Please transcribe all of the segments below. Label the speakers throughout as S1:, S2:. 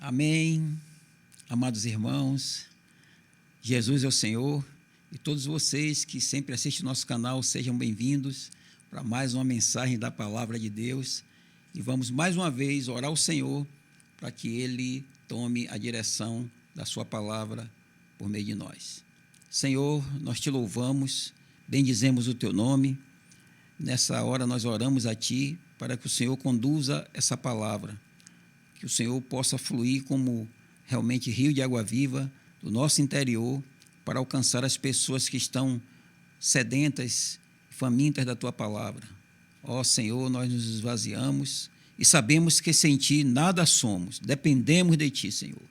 S1: Amém, amados irmãos, Jesus é o Senhor e todos vocês que sempre assistem o nosso canal, sejam bem-vindos para mais uma mensagem da Palavra de Deus e vamos mais uma vez orar ao Senhor para que Ele tome a direção da sua palavra por meio de nós. Senhor, nós te louvamos, bendizemos o teu nome, nessa hora nós oramos a ti para que o Senhor conduza essa palavra, que o Senhor possa fluir como realmente rio de água viva do nosso interior para alcançar as pessoas que estão sedentas, famintas da tua palavra. Ó Senhor, nós nos esvaziamos e sabemos que sem ti nada somos, dependemos de ti, Senhor.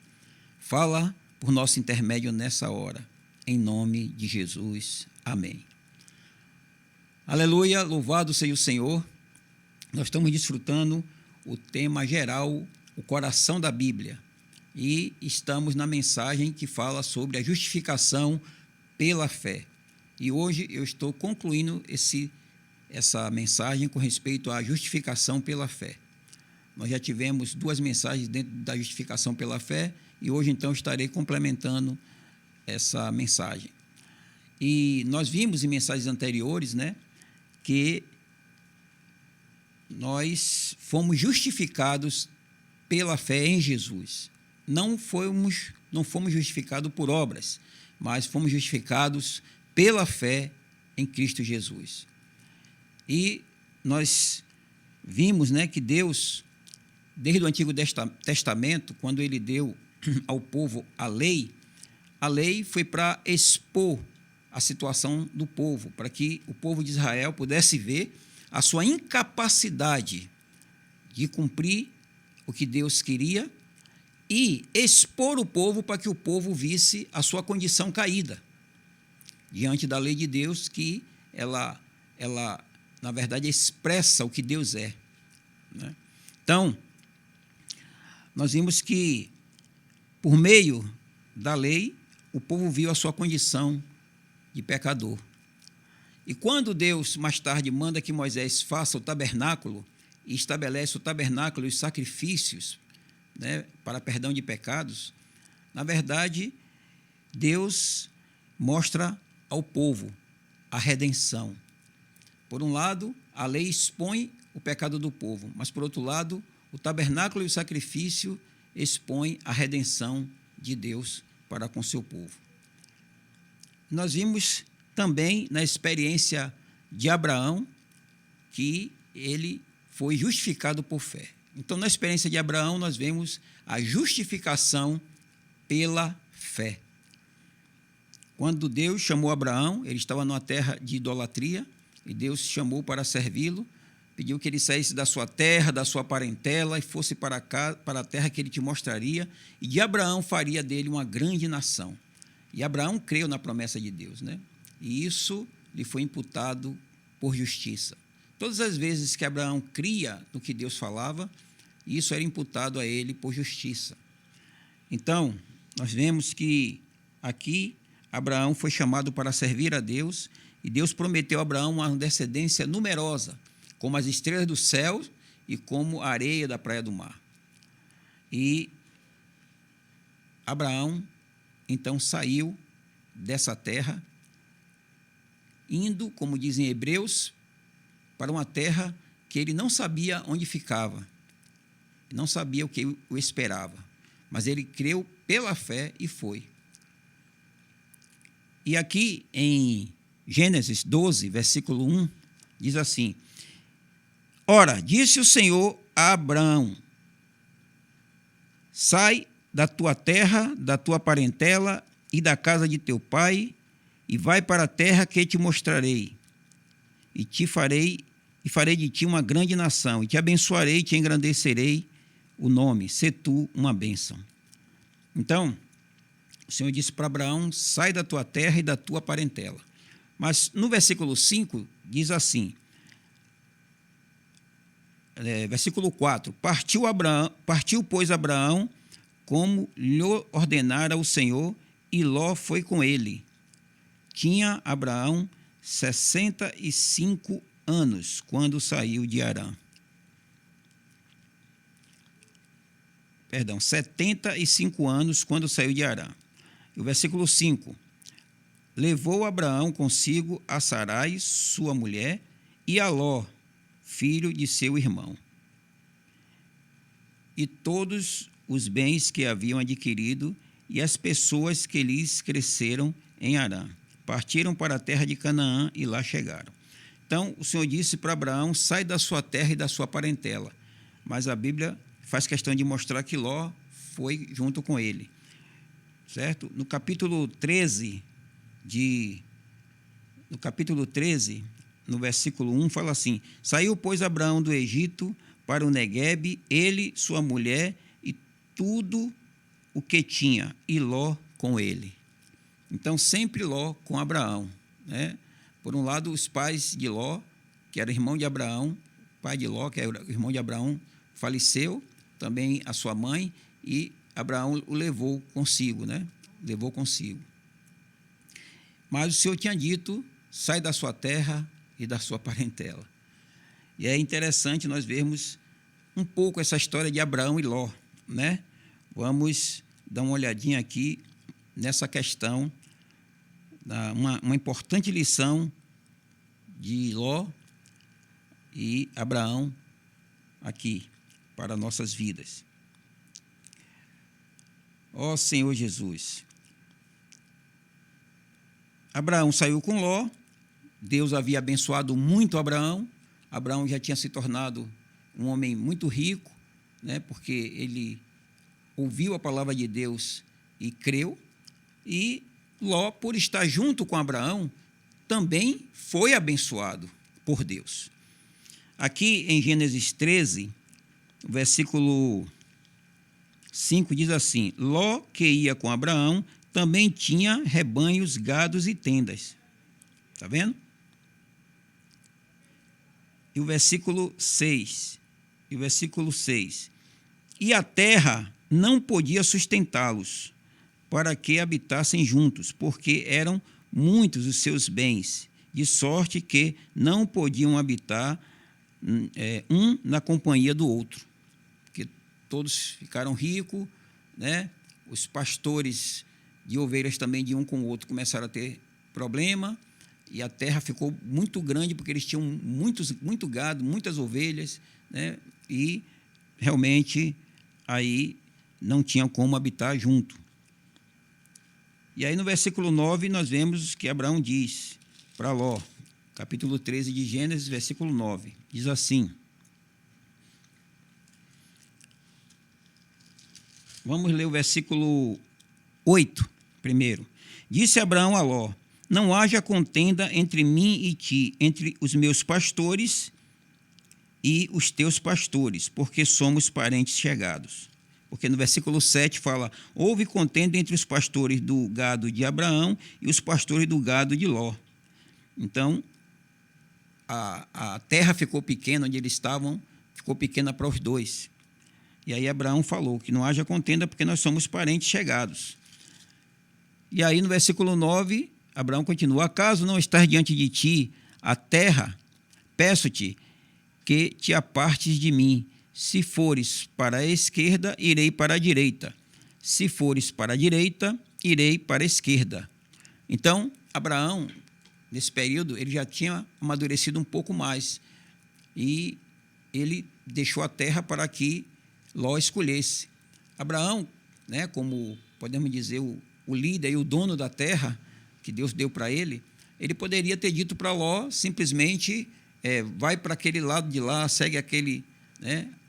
S1: Fala por nosso intermédio nessa hora, em nome de Jesus. Amém. Aleluia, louvado seja o Senhor. Nós estamos desfrutando o tema geral, o coração da Bíblia, e estamos na mensagem que fala sobre a justificação pela fé. E hoje eu estou concluindo essa mensagem com respeito à justificação pela fé. Nós já tivemos 2 mensagens dentro da justificação pela fé e hoje então estarei complementando essa mensagem. E nós vimos em mensagens anteriores, que nós fomos justificados pela fé em Jesus. Não fomos justificados por obras, mas fomos justificados pela fé em Cristo Jesus. E nós vimos, que Deus, desde o Antigo Testamento, quando Ele deu ao povo a lei foi para expor a situação do povo, para que o povo de Israel pudesse ver a sua incapacidade de cumprir o que Deus queria e expor o povo para que o povo visse a sua condição caída diante da lei de Deus, que ela na verdade, expressa o que Deus é. Então, nós vimos que, por meio da lei, o povo viu a sua condição de pecador. E quando Deus, mais tarde, manda que Moisés faça o tabernáculo, e estabelece o tabernáculo e os sacrifícios, para perdão de pecados, na verdade, Deus mostra ao povo a redenção. Por um lado, a lei expõe o pecado do povo, mas, por outro lado, o tabernáculo e o sacrifício expõem a redenção de Deus para com seu povo. Nós vimos também na experiência de Abraão que ele foi justificado por fé. Então, na experiência de Abraão, nós vemos a justificação pela fé. Quando Deus chamou Abraão, ele estava numa terra de idolatria, e Deus chamou para servi-lo, pediu que ele saísse da sua terra, da sua parentela, e fosse para a terra que ele te mostraria, e de Abraão faria dele uma grande nação. E Abraão creu na promessa de Deus, e isso lhe foi imputado por justiça. Todas as vezes que Abraão cria no que Deus falava, isso era imputado a ele por justiça. Então, nós vemos que aqui Abraão foi chamado para servir a Deus, e Deus prometeu a Abraão uma descendência numerosa, como as estrelas do céu e como a areia da praia do mar. E Abraão, então, saiu dessa terra, indo, como dizem Hebreus, para uma terra que ele não sabia onde ficava, não sabia o que o esperava, mas ele creu pela fé e foi. E aqui em Gênesis 12, versículo 1, diz assim: Ora, disse o Senhor a Abraão: sai da tua terra, da tua parentela e da casa de teu pai, e vai para a terra que te mostrarei, e farei de ti uma grande nação, e te abençoarei e te engrandecerei o nome, sê tu uma bênção. Então, o Senhor disse para Abraão: sai da tua terra e da tua parentela. Mas no versículo 5 diz assim, versículo 4, partiu, pois, Abraão, como lhe ordenara o Senhor, e Ló foi com ele. Tinha Abraão 65 anos quando saiu de Harã. 75 anos quando saiu de Harã. E o versículo 5. Levou Abraão consigo a Sarai, sua mulher, e a Ló, filho de seu irmão, e todos os bens que haviam adquirido e as pessoas que lhes cresceram em Harã. Partiram para a terra de Canaã e lá chegaram. Então, o Senhor disse para Abraão, sai da sua terra e da sua parentela. Mas a Bíblia faz questão de mostrar que Ló foi junto com ele. Certo? No capítulo 13, no versículo 1, fala assim: saiu, pois, Abraão do Egito para o Neguebe, ele, sua mulher e tudo o que tinha, e Ló com ele. Então, sempre Ló com Abraão, né? Por um lado, os pais de Ló, que era irmão de Abraão, pai de Ló, que era irmão de Abraão, faleceu, também a sua mãe, e Abraão o levou consigo, né? Levou consigo. Mas o Senhor tinha dito, sai da sua terra e da sua parentela. E é interessante nós vermos um pouco essa história de Abraão e Ló, né? Vamos dar uma olhadinha aqui nessa questão, uma importante lição de Ló e Abraão aqui para nossas vidas. Ó Senhor Jesus, Abraão saiu com Ló, Deus havia abençoado muito Abraão, Abraão já tinha se tornado um homem muito rico, né, porque ele ouviu a palavra de Deus e creu, e Ló, por estar junto com Abraão, também foi abençoado por Deus. Aqui em Gênesis 13, versículo 5 diz assim: Ló, que ia com Abraão, também tinha rebanhos, gados e tendas. Está vendo? E o versículo 6. E a terra não podia sustentá-los, para que habitassem juntos, porque eram muitos os seus bens, de sorte que não podiam habitar um na companhia do outro. Porque todos ficaram ricos, né? Os pastores de ovelhas também, de um com o outro, começaram a ter problema, e a terra ficou muito grande, porque eles tinham muito gado, muitas ovelhas, né? E realmente aí não tinham como habitar junto. E aí no versículo 9 nós vemos que Abraão diz para Ló, capítulo 13 de Gênesis, versículo 9, diz assim: vamos ler o versículo 8 primeiro. Disse Abraão a Ló: não haja contenda entre mim e ti, entre os meus pastores e os teus pastores, porque somos parentes chegados. Porque no versículo 7 fala: houve contenda entre os pastores do gado de Abraão e os pastores do gado de Ló. Então, a terra ficou pequena, onde eles estavam, ficou pequena para os dois. E aí Abraão falou que não haja contenda, porque nós somos parentes chegados. E aí no versículo 9, Abraão continua: acaso não estás diante de ti a terra? Peço-te que te apartes de mim. Se fores para a esquerda, irei para a direita. Se fores para a direita, irei para a esquerda. Então, Abraão, nesse período, ele já tinha amadurecido um pouco mais. E ele deixou a terra para que Ló escolhesse. Abraão, né, como podemos dizer, o líder e o dono da terra que Deus deu para ele, ele poderia ter dito para Ló simplesmente: vai para aquele lado de lá, segue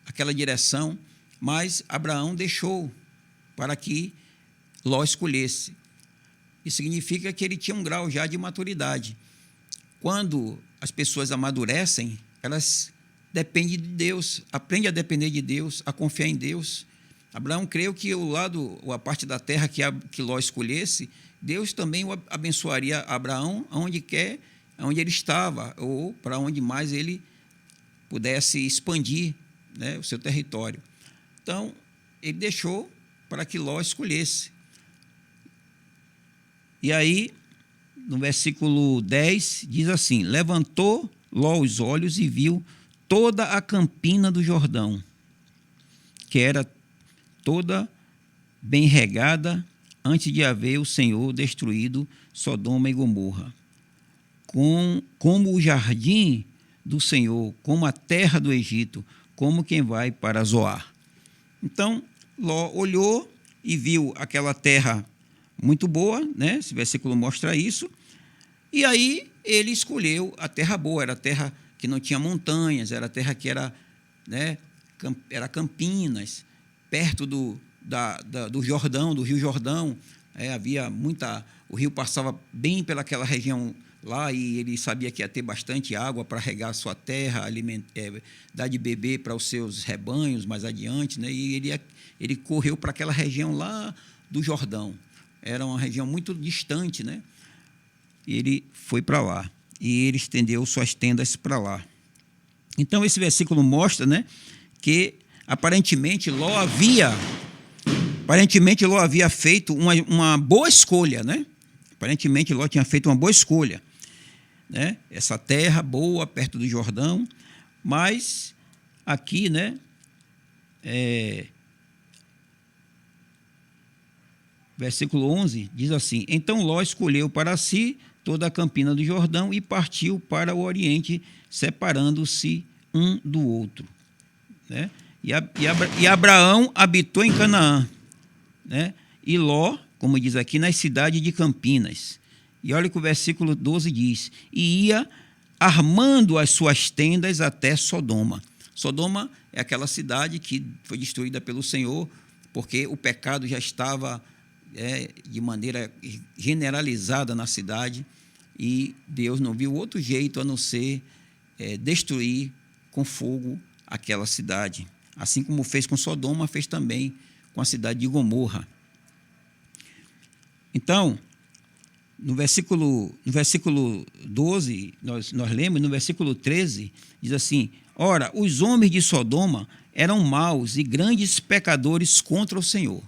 S1: aquela direção, mas Abraão deixou para que Ló escolhesse. Isso significa que ele tinha um grau já de maturidade. Quando as pessoas amadurecem, elas dependem de Deus, aprendem a depender de Deus, a confiar em Deus. Abraão creu que a parte da terra que Ló escolhesse, Deus também o abençoaria Abraão onde ele estava, ou para onde mais ele pudesse expandir, né, o seu território. Então, ele deixou para que Ló escolhesse. E aí, no versículo 10, diz assim: levantou Ló os olhos e viu toda a campina do Jordão, que era toda bem regada, antes de haver o Senhor destruído Sodoma e Gomorra. Como o jardim do Senhor, como a terra do Egito, como quem vai para Zoar. Então, Ló olhou e viu aquela terra muito boa, né? Esse versículo mostra isso. E aí ele escolheu a terra boa, era a terra que não tinha montanhas, era a terra que era, né, era Campinas, perto do Jordão, do Rio Jordão. Havia muita, o rio passava bem pelaquela região lá e ele sabia que ia ter bastante água para regar a sua terra, dar de beber para os seus rebanhos mais adiante, né? E ele correu para aquela região lá do Jordão. Era uma região muito distante, né? E ele foi para lá e ele estendeu suas tendas para lá. Então esse versículo mostra, né, que aparentemente Ló havia feito uma boa escolha, né? Aparentemente Ló tinha feito uma boa escolha, né? Essa terra boa perto do Jordão, mas aqui, né, versículo 11 diz assim: então Ló escolheu para si toda a campina do Jordão e partiu para o oriente, separando-se um do outro, né? E Abraão habitou em Canaã, né? E Ló, como diz aqui, nas cidades de Campinas. E olha o que o versículo 12 diz: e ia armando as suas tendas até Sodoma. Sodoma é aquela cidade que foi destruída pelo Senhor, porque o pecado já estava de maneira generalizada na cidade, e Deus não viu outro jeito a não ser destruir com fogo aquela cidade. Assim como fez com Sodoma, fez também com a cidade de Gomorra. Então, no versículo 12, nós lemos, no versículo 13, diz assim: ora, os homens de Sodoma eram maus e grandes pecadores contra o Senhor.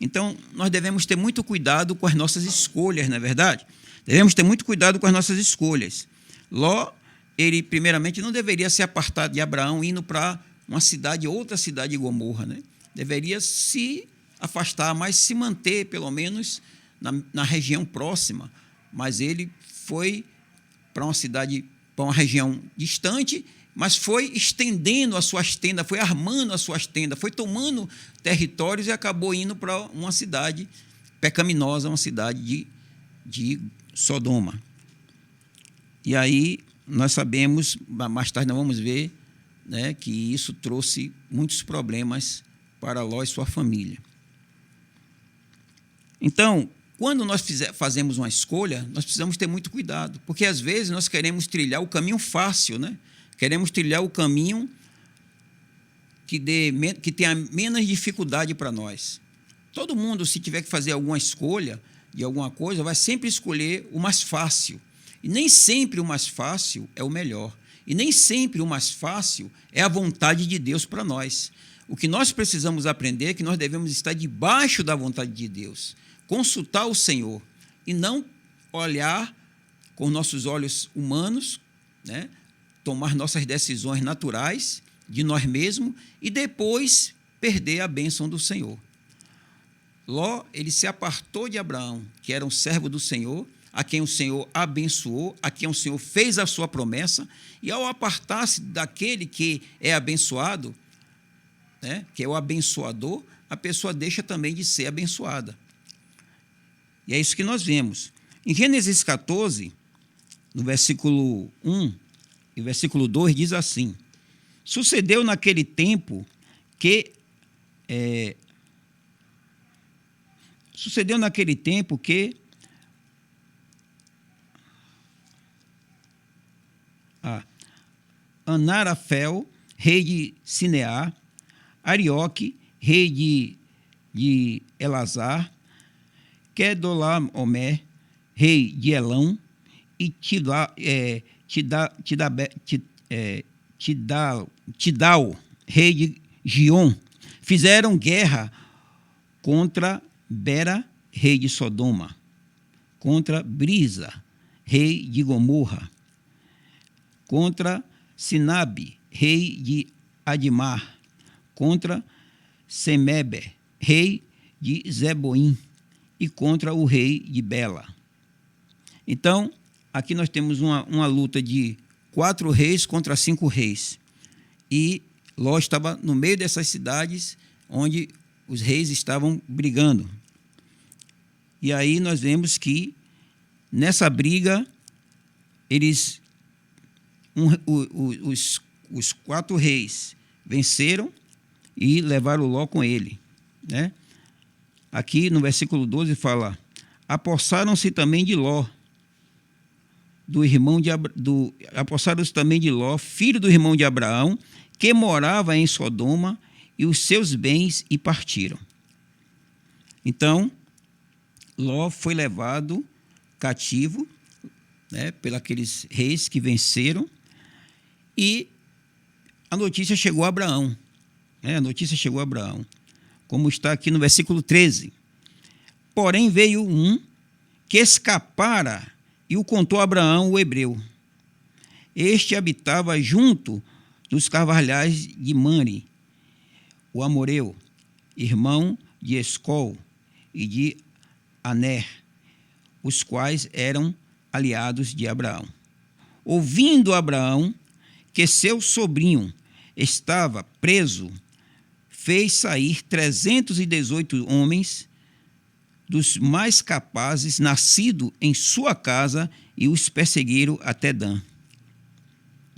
S1: Então, nós devemos ter muito cuidado com as nossas escolhas, não é verdade? Devemos ter muito cuidado com as nossas escolhas. Ló, ele primeiramente não deveria se apartar de Abraão indo para uma cidade, outra cidade de Gomorra, né? Deveria se afastar, mas se manter pelo menos na região próxima. Mas ele foi para uma cidade, para uma região distante, mas foi estendendo as suas tendas, foi armando as suas tendas, foi tomando territórios e acabou indo para uma cidade pecaminosa, uma cidade de Sodoma. E aí nós sabemos, mais tarde nós vamos ver, né, que isso trouxe muitos problemas para Ló e sua família. Então, quando nós fazemos uma escolha, nós precisamos ter muito cuidado, porque às vezes nós queremos trilhar o caminho fácil, né? Queremos trilhar o caminho que tenha menos dificuldade para nós. Todo mundo, se tiver que fazer alguma escolha de alguma coisa, vai sempre escolher o mais fácil. E nem sempre o mais fácil é o melhor. E nem sempre o mais fácil é a vontade de Deus para nós. O que nós precisamos aprender é que nós devemos estar debaixo da vontade de Deus, consultar o Senhor e não olhar com nossos olhos humanos, né? Tomar nossas decisões naturais de nós mesmos e depois perder a bênção do Senhor. Ló, ele se apartou de Abraão, que era um servo do Senhor, a quem o Senhor abençoou, a quem o Senhor fez a sua promessa, e ao apartar-se daquele que é abençoado, né, que é o abençoador, a pessoa deixa também de ser abençoada. E é isso que nós vemos. Em Gênesis 14, no versículo 1 e versículo 2, diz assim: sucedeu naquele tempo que Anarafel, rei de Sinear, Arioque, rei de Elazar, Kedorlaomer, rei de Elão, e Tidal, rei de Gion, fizeram guerra contra Bera, rei de Sodoma, contra Brisa, rei de Gomorra, contra Sinabe, rei de Adimar, contra Semeber, rei de Zeboim, e contra o rei de Bela. Então, aqui nós temos uma luta de 4 reis contra 5 reis. E Ló estava no meio dessas cidades onde os reis estavam brigando. E aí nós vemos que, nessa briga, os 4 reis venceram e levaram Ló com ele, né? Aqui no versículo 12 fala: apossaram-se também de Ló, apossaram-se também de Ló, filho do irmão de Abraão, que morava em Sodoma, e os seus bens, e partiram. Então, Ló foi levado cativo, né, pelos reis que venceram, e a notícia chegou a Abraão. Como está aqui no versículo 13. Porém veio um que escapara e o contou a Abraão, o hebreu. Este habitava junto dos carvalhais de Mamre, o amoreu, irmão de Escol e de Aner, os quais eram aliados de Abraão. Ouvindo Abraão que seu sobrinho estava preso, fez sair 318 homens dos mais capazes, nascidos em sua casa, e os perseguiram até Dan.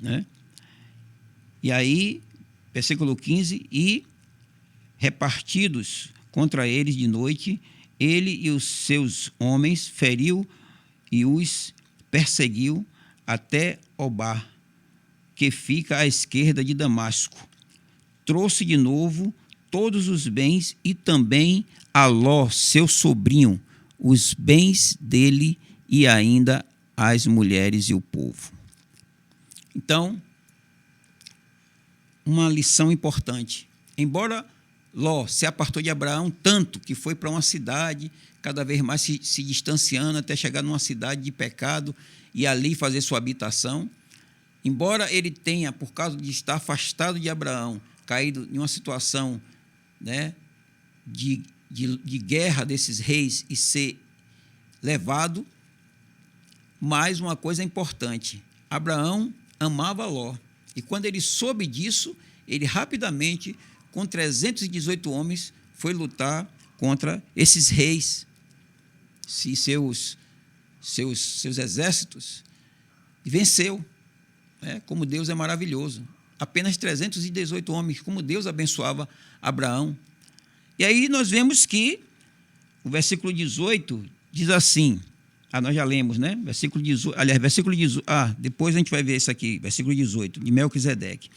S1: Né? E aí, versículo 15, e repartidos contra eles de noite, ele e os seus homens feriu e os perseguiu até Obar, que fica à esquerda de Damasco. Trouxe de novo todos os bens e também a Ló, seu sobrinho, os bens dele e ainda as mulheres e o povo. Então, uma lição importante. Embora Ló se apartou de Abraão tanto que foi para uma cidade, cada vez mais se distanciando até chegar numa cidade de pecado e ali fazer sua habitação, embora ele tenha, por causa de estar afastado de Abraão, caído em uma situação, né, de guerra desses reis e ser levado, mas uma coisa importante, Abraão amava Ló, e quando ele soube disso, ele rapidamente, com 318 homens, foi lutar contra esses reis e seus exércitos, e venceu. Como Deus é maravilhoso. Apenas 318 homens, como Deus abençoava Abraão. E aí nós vemos que o versículo 18 diz assim, nós já lemos, né? Versículo 18, depois a gente vai ver isso aqui, versículo 18, de Melquisedeque.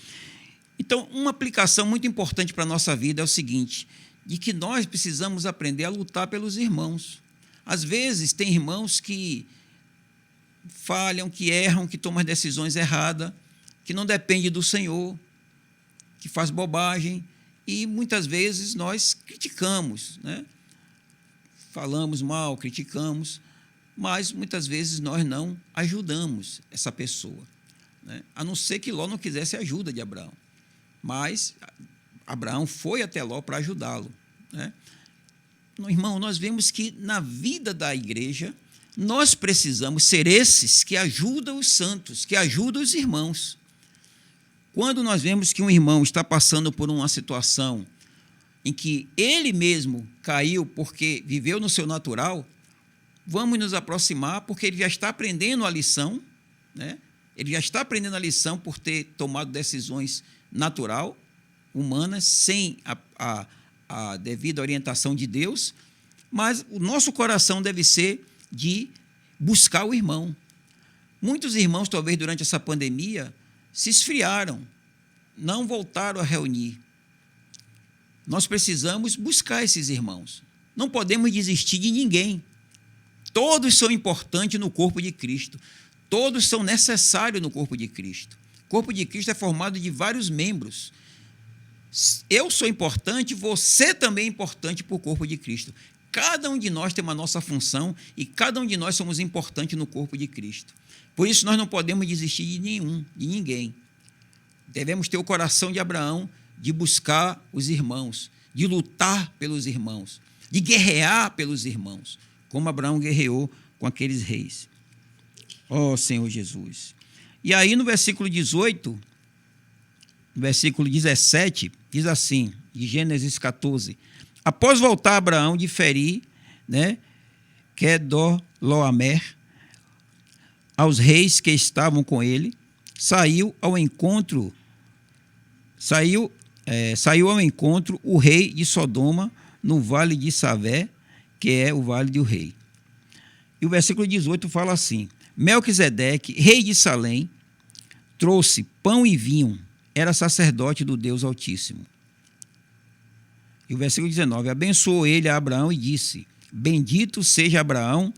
S1: Então, uma aplicação muito importante para a nossa vida é o seguinte, de que nós precisamos aprender a lutar pelos irmãos. Às vezes, tem irmãos que falham, que erram, que tomam as decisões erradas, que não dependem do Senhor, que faz bobagem, e muitas vezes nós criticamos, né? Falamos mal, criticamos, mas muitas vezes nós não ajudamos essa pessoa, né? A não ser que Ló não quisesse a ajuda de Abraão, mas Abraão foi até Ló para ajudá-lo, né? Irmão, nós vemos que na vida da igreja nós precisamos ser esses que ajudam os santos, que ajudam os irmãos. Quando nós vemos que um irmão está passando por uma situação em que ele mesmo caiu porque viveu no seu natural, vamos nos aproximar, porque ele já está aprendendo a lição, né? Ele já está aprendendo a lição por ter tomado decisões natural, humanas, sem a devida orientação de Deus, mas o nosso coração deve ser de buscar o irmão. Muitos irmãos, talvez durante essa pandemia, se esfriaram, não voltaram a reunir. Nós precisamos buscar esses irmãos. Não podemos desistir de ninguém. Todos são importantes no corpo de Cristo. Todos são necessários no corpo de Cristo. O corpo de Cristo é formado de vários membros. Eu sou importante, você também é importante para o corpo de Cristo. Cada um de nós tem uma nossa função e cada um de nós somos importantes no corpo de Cristo. Por isso, nós não podemos desistir de ninguém. Devemos ter o coração de Abraão de buscar os irmãos, de lutar pelos irmãos, de guerrear pelos irmãos, como Abraão guerreou com aqueles reis. Ó Senhor Jesus. E aí no versículo 18, no versículo 17, diz assim, de Gênesis 14, após voltar Abraão de ferir, né, Quedorlaomer, aos reis que estavam com ele, saiu ao encontro o rei de Sodoma no vale de Savé, que é o vale do rei. E o versículo 18 fala assim, Melquisedeque, rei de Salém, trouxe pão e vinho, era sacerdote do Deus Altíssimo. E o versículo 19, abençoou ele a Abraão e disse, bendito seja Abraão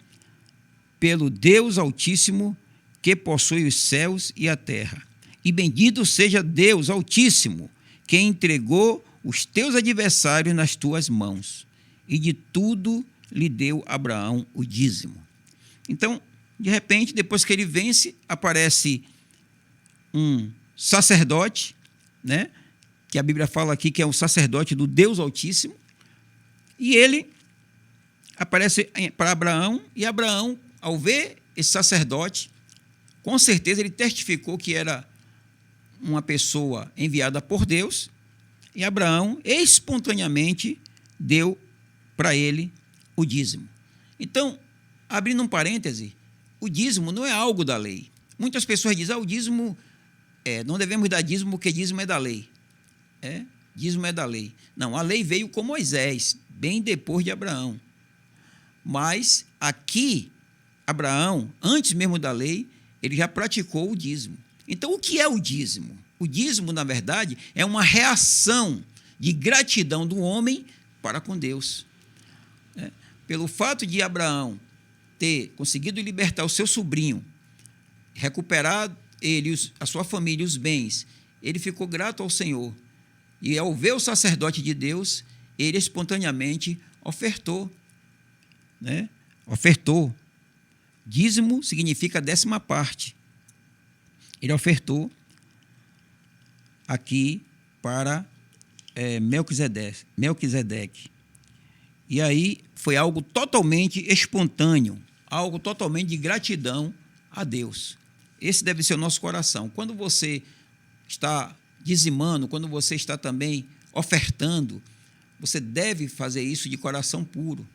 S1: pelo Deus Altíssimo que possui os céus e a terra. E bendito seja Deus Altíssimo que entregou os teus adversários nas tuas mãos. E de tudo lhe deu Abraão o dízimo. Então, de repente, depois que ele vence, aparece um sacerdote, né, que a Bíblia fala aqui que é um sacerdote do Deus Altíssimo, e ele aparece para Abraão, e Abraão, ao ver esse sacerdote, com certeza ele testificou que era uma pessoa enviada por Deus, e Abraão espontaneamente deu para ele o dízimo. Então, abrindo um parêntese, o dízimo não é algo da lei. Muitas pessoas dizem, o dízimo, não devemos dar dízimo porque dízimo é da lei. Dízimo é da lei. Não, a lei veio com Moisés, bem depois de Abraão. Mas aqui, Abraão, antes mesmo da lei, ele já praticou o dízimo. Então, o que é o dízimo? O dízimo, na verdade, é uma reação de gratidão do homem para com Deus. Pelo fato de Abraão ter conseguido libertar o seu sobrinho, recuperar ele, a sua família, os bens, ele ficou grato ao Senhor. E ao ver o sacerdote de Deus, ele espontaneamente ofertou. Ofertou. Dízimo significa 10ª parte. Ele ofertou aqui para Melquisedeque. E aí foi algo totalmente espontâneo, algo totalmente de gratidão a Deus. Esse deve ser o nosso coração. Quando você está dizimando, quando você está também ofertando, você deve fazer isso de coração puro.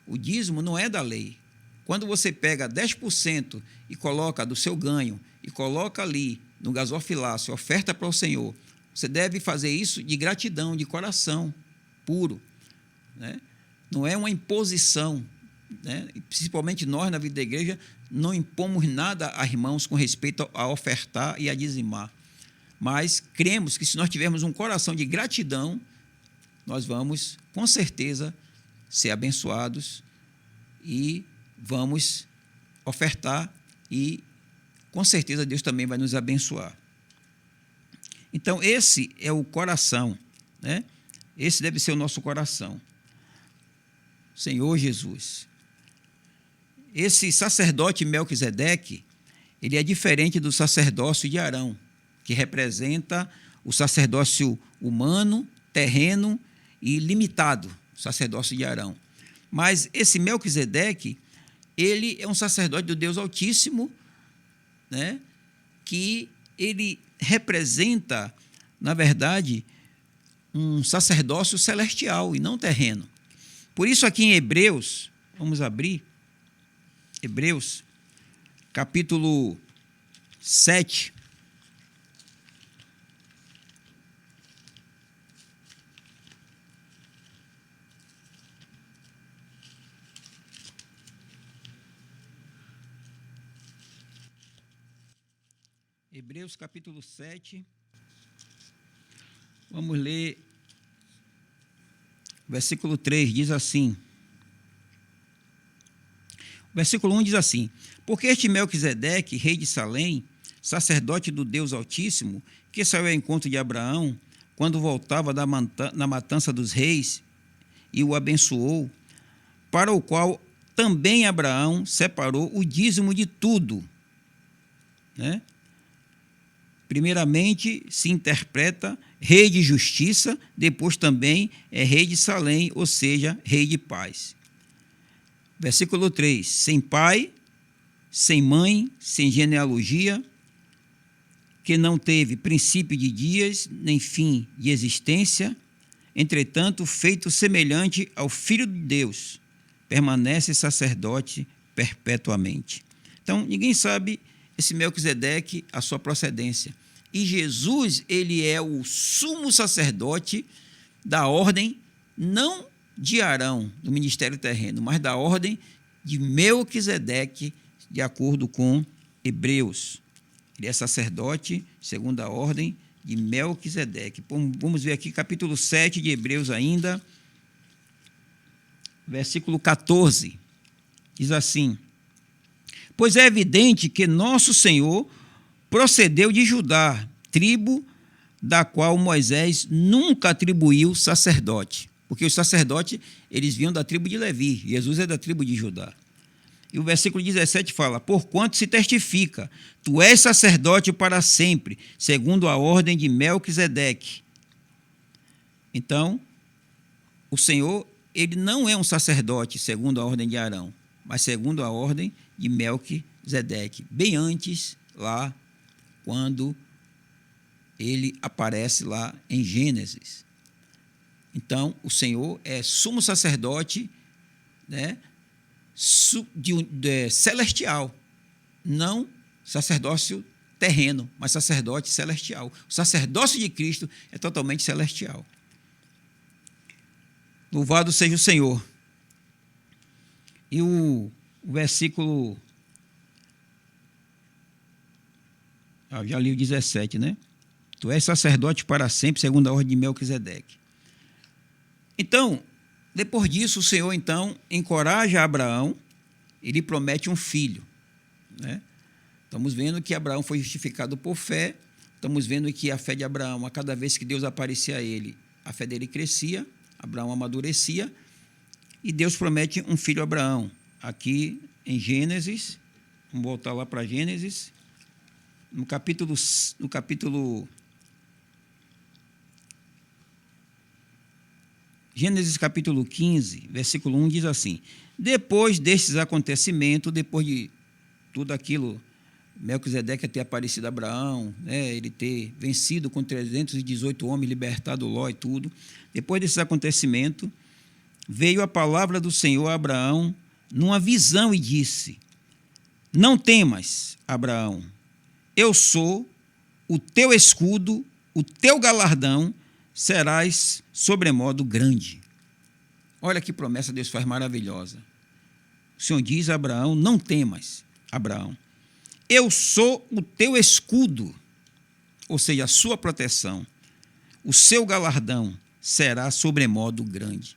S1: O dízimo não é da lei. Quando você pega 10% e coloca do seu ganho e coloca ali no gasofilácio, oferta para o Senhor, você deve fazer isso de gratidão, de coração puro. Não é uma imposição. E principalmente nós, na vida da igreja, não impomos nada a irmãos com respeito a ofertar e a dizimar. Mas cremos que se nós tivermos um coração de gratidão, nós vamos, com certeza, ser abençoados e vamos ofertar e, com certeza, Deus também vai nos abençoar. Então, esse é o coração. Esse deve ser o nosso coração. Senhor Jesus. Esse sacerdote Melquisedeque, ele é diferente do sacerdócio de Arão, que representa o sacerdócio humano, terreno e limitado, o sacerdócio de Arão. Mas esse Melquisedeque, ele é um sacerdote do Deus Altíssimo, que ele representa, na verdade, um sacerdócio celestial e não terreno. Por isso aqui em Hebreus, vamos abrir, Hebreus, capítulo 7. Hebreus, capítulo 7. Vamos ler versículo 3, diz assim. O versículo 1 diz assim: porque este Melquisedeque, rei de Salém, sacerdote do Deus Altíssimo, que saiu ao encontro de Abraão, quando voltava na matança dos reis, e o abençoou, para o qual também Abraão separou o dízimo de tudo. primeiramente se interpreta rei de justiça, depois também é rei de Salém, ou seja, rei de paz. Versículo 3, sem pai, sem mãe, sem genealogia, que não teve princípio de dias, nem fim de existência, entretanto, feito semelhante ao Filho de Deus, permanece sacerdote perpetuamente. Então, ninguém sabe esse Melquisedeque, a sua procedência. E Jesus, ele é o sumo sacerdote da ordem, não de Arão, do ministério terreno, mas da ordem de Melquisedeque, de acordo com Hebreus. Ele é sacerdote segundo a ordem de Melquisedeque. Vamos ver aqui capítulo 7 de Hebreus ainda, versículo 14. Diz assim: pois é evidente que nosso Senhor procedeu de Judá, tribo da qual Moisés nunca atribuiu sacerdote. Porque os sacerdotes, eles vinham da tribo de Levi. Jesus é da tribo de Judá. E o versículo 17 fala: porquanto se testifica, tu és sacerdote para sempre, segundo a ordem de Melquisedeque. Então, o Senhor, ele não é um sacerdote segundo a ordem de Arão, mas segundo a ordem de Melquisedeque, bem antes, lá, quando ele aparece lá em Gênesis. Então, o Senhor é sumo sacerdote, né, celestial, não sacerdócio terreno, mas sacerdote celestial. O sacerdócio de Cristo é totalmente celestial. Louvado seja o Senhor. E o versículo... já li o 17, né? Tu és sacerdote para sempre, segundo a ordem de Melquisedeque. Então, depois disso, o Senhor, então, encoraja Abraão e lhe promete um filho, né? Estamos vendo que Abraão foi justificado por fé, estamos vendo que a fé de Abraão, a cada vez que Deus aparecia a ele, a fé dele crescia, Abraão amadurecia, e Deus promete um filho a Abraão. Aqui em Gênesis, vamos voltar lá para Gênesis, no capítulo Gênesis capítulo 15, versículo 1 diz assim: depois destes acontecimentos, depois de tudo aquilo, Melquisedeque ter aparecido a Abraão, né, ele ter vencido com 318 homens, libertado Ló e tudo, depois desses acontecimentos, veio a palavra do Senhor a Abraão numa visão e disse: não temas, Abraão, eu sou o teu escudo, o teu galardão, serás sobremodo grande. Olha que promessa Deus faz maravilhosa. O Senhor diz a Abraão: não temas, Abraão, eu sou o teu escudo, ou seja, a sua proteção, o seu galardão será sobremodo grande.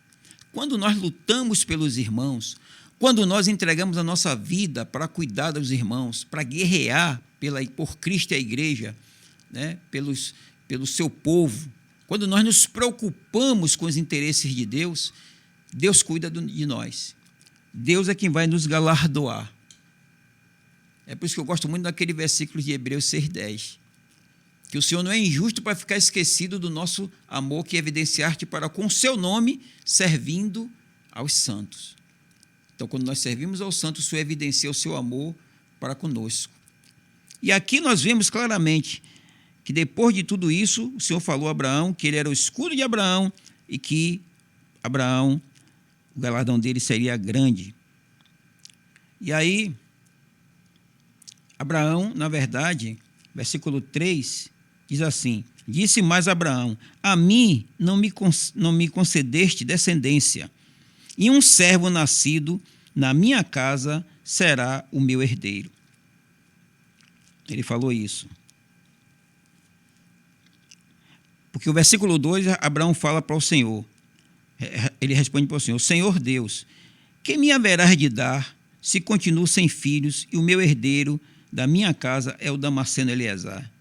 S1: Quando nós lutamos pelos irmãos, quando nós entregamos a nossa vida para cuidar dos irmãos, para guerrear por Cristo e a igreja, né, pelo seu povo, quando nós nos preocupamos com os interesses de Deus, Deus cuida de nós. Deus é quem vai nos galardoar. É por isso que eu gosto muito daquele versículo de Hebreus 6,10. Que o Senhor não é injusto para ficar esquecido do nosso amor que evidenciar-te para com o seu nome, servindo aos santos. Então, quando nós servimos aos santos, o Senhor evidencia o seu amor para conosco. E aqui nós vemos claramente que depois de tudo isso, o Senhor falou a Abraão que ele era o escudo de Abraão e que Abraão, o galardão dele seria grande. E aí, Abraão, na verdade, versículo 3, diz assim: disse mais Abraão: a mim não me concedeste descendência, e um servo nascido na minha casa será o meu herdeiro. Ele falou isso. Porque o versículo 2, Abraão fala para o Senhor, ele responde para o Senhor: Senhor Deus, que me haverás de dar se continuo sem filhos e o meu herdeiro da minha casa é o Damasceno Eliezer.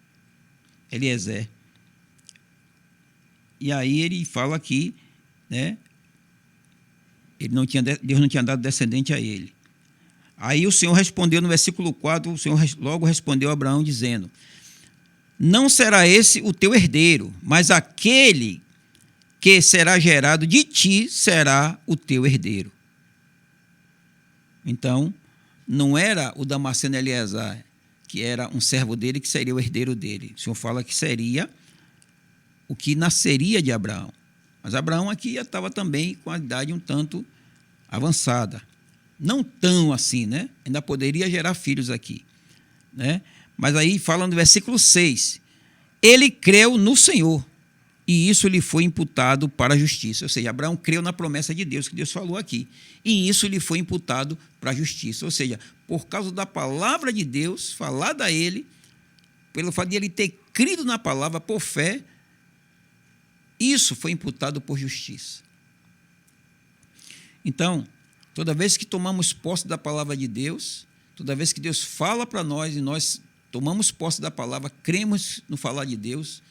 S1: E aí ele fala aqui, né, Deus não tinha dado descendente a ele. Aí o Senhor respondeu no versículo 4, o Senhor logo respondeu a Abraão dizendo: não será esse o teu herdeiro, mas aquele que será gerado de ti será o teu herdeiro. Então, não era o Damasceno Eliezer, que era um servo dele, que seria o herdeiro dele. O Senhor fala que seria o que nasceria de Abraão. Mas Abraão aqui já estava também com a idade um tanto avançada. Não tão assim, né? Ainda poderia gerar filhos aqui, né? Mas aí fala no versículo 6, ele creu no Senhor, e isso lhe foi imputado para a justiça. Ou seja, Abraão creu na promessa de Deus, que Deus falou aqui, e isso lhe foi imputado para a justiça. Ou seja, por causa da palavra de Deus falada a ele, pelo fato de ele ter crido na palavra por fé, isso foi imputado por justiça. Então, toda vez que tomamos posse da palavra de Deus, toda vez que Deus fala para nós e nós tomamos posse da palavra, cremos no falar de Deus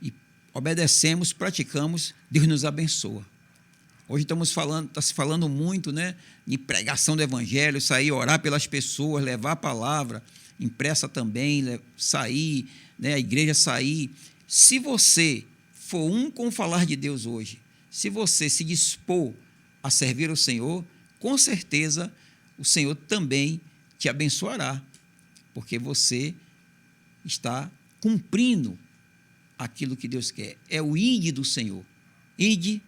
S1: e obedecemos, praticamos, Deus nos abençoa. Hoje está se falando muito, né, em pregação do evangelho, sair, orar pelas pessoas, levar a palavra, impressa também, sair, né, a igreja sair. Se você for um com o falar de Deus hoje, se você se dispor a servir o Senhor, com certeza o Senhor também te abençoará, porque você está cumprindo aquilo que Deus quer. É o ide do Senhor. Ide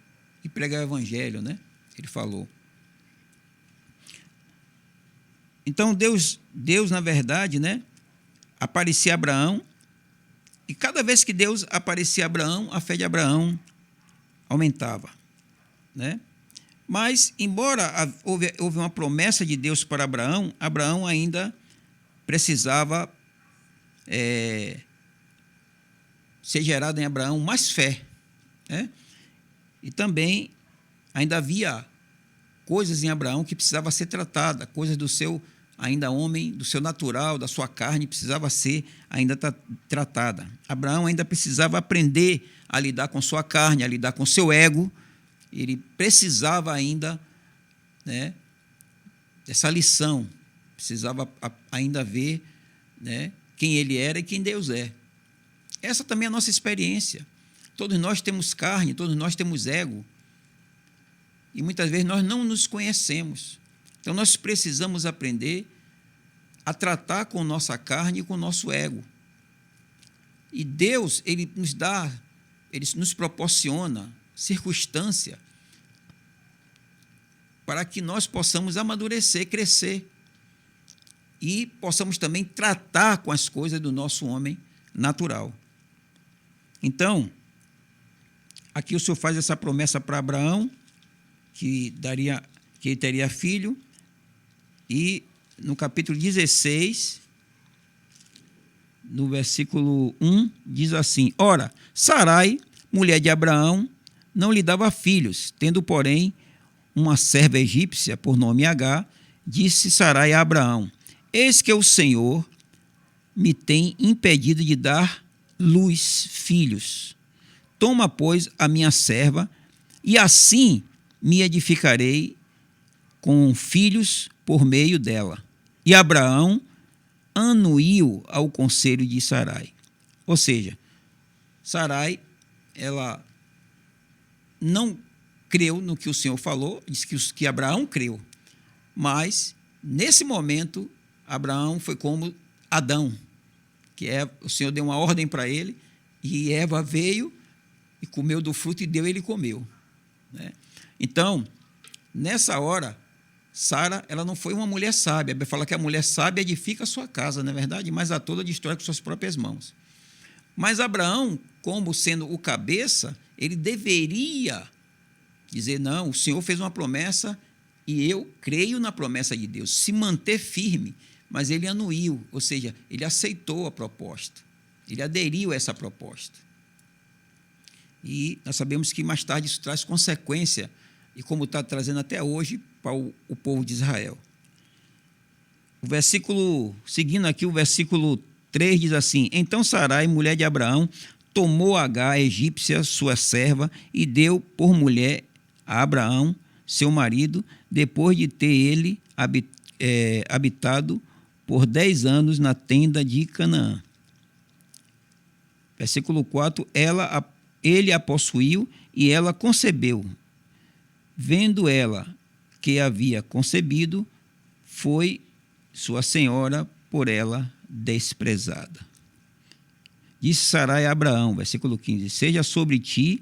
S1: e pregar o evangelho, né? Ele falou. Então, Deus, na verdade, né, aparecia a Abraão, e cada vez que Deus aparecia a Abraão, a fé de Abraão aumentava, né? Mas, embora houve uma promessa de Deus para Abraão, Abraão ainda precisava ser gerado em Abraão mais fé, né? E também ainda havia coisas em Abraão que precisava ser tratada, coisas do seu ainda homem, do seu natural, da sua carne, precisava ser ainda tratada. Abraão ainda precisava aprender a lidar com sua carne, a lidar com seu ego. Ele precisava ainda, né, dessa lição, precisava ainda ver, né, quem ele era e quem Deus é. Essa também é a nossa experiência. Todos nós temos carne, todos nós temos ego. E muitas vezes nós não nos conhecemos. Então nós precisamos aprender a tratar com nossa carne e com o nosso ego. E Deus, ele nos proporciona circunstância para que nós possamos amadurecer, crescer e possamos também tratar com as coisas do nosso homem natural. Então, aqui o Senhor faz essa promessa para Abraão, que ele teria filho, e no capítulo 16, no versículo 1, diz assim: ora, Sarai, mulher de Abraão, não lhe dava filhos, tendo, porém, uma serva egípcia, por nome Agar, disse Sarai a Abraão: eis que o Senhor me tem impedido de dar luz filhos. Toma, pois, a minha serva, e assim me edificarei com filhos por meio dela. E Abraão anuiu ao conselho de Sarai. Ou seja, Sarai, ela não creu no que o Senhor falou, disse que Abraão creu. Mas, nesse momento, Abraão foi como Adão, que o Senhor deu uma ordem para ele, e Eva veio e comeu do fruto e deu, ele comeu, né? Então, nessa hora, Sara, ela não foi uma mulher sábia. A Bíblia fala que a mulher sábia edifica a sua casa, não é verdade? Mas a toda destrói com suas próprias mãos. Mas Abraão, como sendo o cabeça, ele deveria dizer: não, o Senhor fez uma promessa e eu creio na promessa de Deus, se manter firme. Mas ele anuiu, ou seja, ele aceitou a proposta, ele aderiu a essa proposta. E nós sabemos que mais tarde isso traz consequência, e como está trazendo até hoje para o povo de Israel. O versículo, seguindo aqui, o versículo 3 diz assim: então Sarai, mulher de Abraão, tomou Agar, a egípcia, sua serva, e deu por mulher a Abraão, seu marido, depois de ter ele habitado por 10 anos na tenda de Canaã. Versículo 4, ele a possuiu e ela concebeu. Vendo ela que havia concebido, foi sua senhora por ela desprezada. Disse Sarai a Abraão, versículo 15, seja sobre ti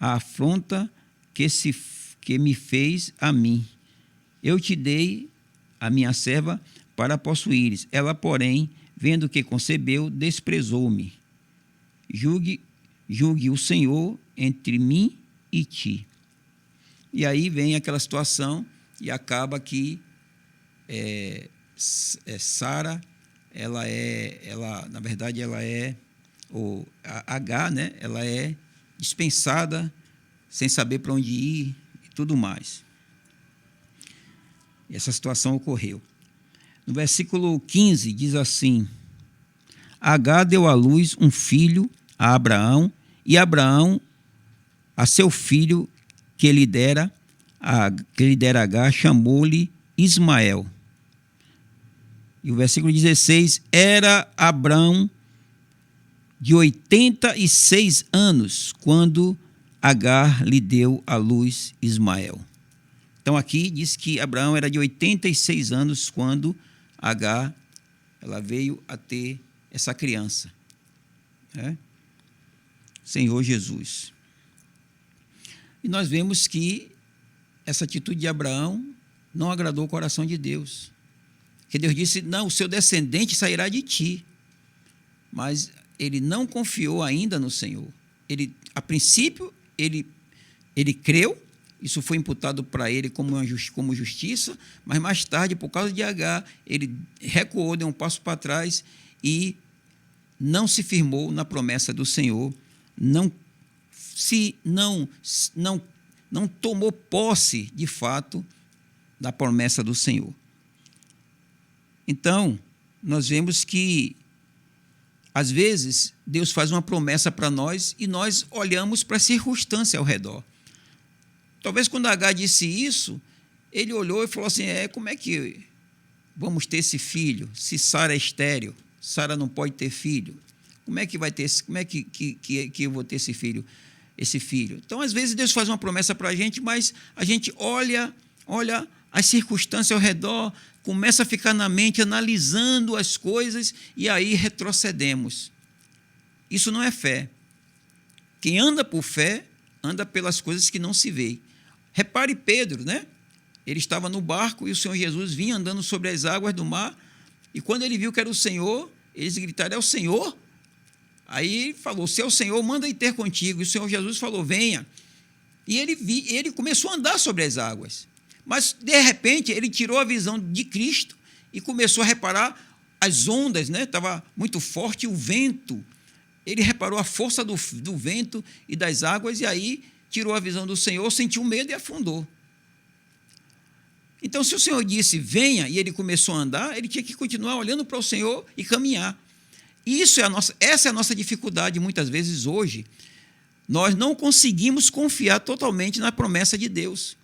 S1: a afronta que me fez a mim. Eu te dei a minha serva para possuíres. Ela, porém, vendo que concebeu, desprezou-me. Julgue o Senhor entre mim e ti. E aí vem aquela situação e acaba que Sara, na verdade, Agar, né? Ela é dispensada, sem saber para onde ir e tudo mais. E essa situação ocorreu. No versículo 15 diz assim: Agar deu à luz um filho a Abraão, e Abraão a seu filho que lhe dera Agar, chamou-lhe Ismael. E o versículo 16, era Abraão de 86 anos, quando Agar lhe deu à luz Ismael. Então aqui diz que Abraão era de 86 anos quando Agar ela veio a ter essa criança, né? Senhor Jesus. E nós vemos que essa atitude de Abraão não agradou o coração de Deus. Que Deus disse, não, o seu descendente sairá de ti. Mas ele não confiou ainda no Senhor. A princípio, ele creu, isso foi imputado para ele como justiça, mas mais tarde, por causa de Agar, ele recuou, deu um passo para trás e não se firmou na promessa do Senhor, não tomou posse, de fato, da promessa do Senhor. Então, nós vemos que, às vezes, Deus faz uma promessa para nós e nós olhamos para a circunstância ao redor. Talvez quando Agar disse isso, ele olhou e falou assim, como é que vamos ter esse filho? Se Sara é estéril, Sara não pode ter filho. Como é que vai ter? Como é que eu vou ter esse filho? Então, às vezes, Deus faz uma promessa para a gente, mas a gente olha as circunstâncias ao redor, começa a ficar na mente, analisando as coisas, e aí retrocedemos. Isso não é fé. Quem anda por fé, anda pelas coisas que não se vê. Repare Pedro, né? Ele estava no barco e o Senhor Jesus vinha andando sobre as águas do mar, e quando ele viu que era o Senhor, eles gritaram, é o Senhor? Aí ele falou, se é o Senhor, manda ir ter contigo. E o Senhor Jesus falou, venha. E ele começou a andar sobre as águas. Mas, de repente, ele tirou a visão de Cristo e começou a reparar as ondas, né? Estava muito forte o vento. Ele reparou a força do vento e das águas e aí tirou a visão do Senhor, sentiu medo e afundou. Então, se o Senhor disse, venha, e ele começou a andar, ele tinha que continuar olhando para o Senhor e caminhar. Essa é a nossa dificuldade, muitas vezes, hoje. Nós não conseguimos confiar totalmente na promessa de Deus.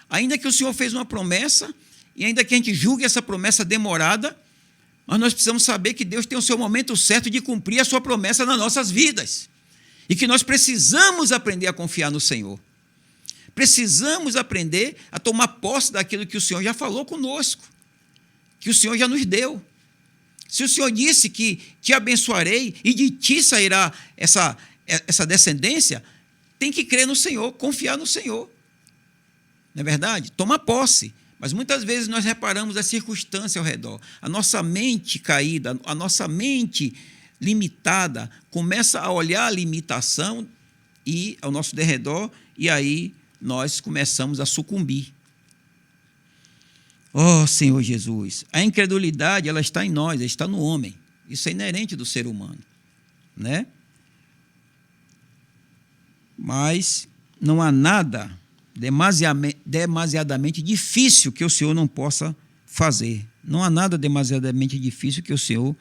S1: Ainda que o Senhor fez uma promessa, e ainda que a gente julgue essa promessa demorada, mas nós precisamos saber que Deus tem o seu momento certo de cumprir a sua promessa nas nossas vidas. E que nós precisamos aprender a confiar no Senhor. Precisamos aprender a tomar posse daquilo que o Senhor já falou conosco, que o Senhor já nos deu. Se o Senhor disse que te abençoarei e de ti sairá essa descendência, tem que crer no Senhor, confiar no Senhor. Não é verdade? Toma posse. Mas muitas vezes nós reparamos a circunstância ao redor. A nossa mente caída, a nossa mente limitada, começa a olhar a limitação e ao nosso derredor, e aí nós começamos a sucumbir. Oh, Senhor Jesus, a incredulidade, ela está em nós, ela está no homem. Isso é inerente do ser humano, né? Mas não há nada demasiadamente difícil que o Senhor não possa fazer. Não há nada demasiadamente difícil que o Senhor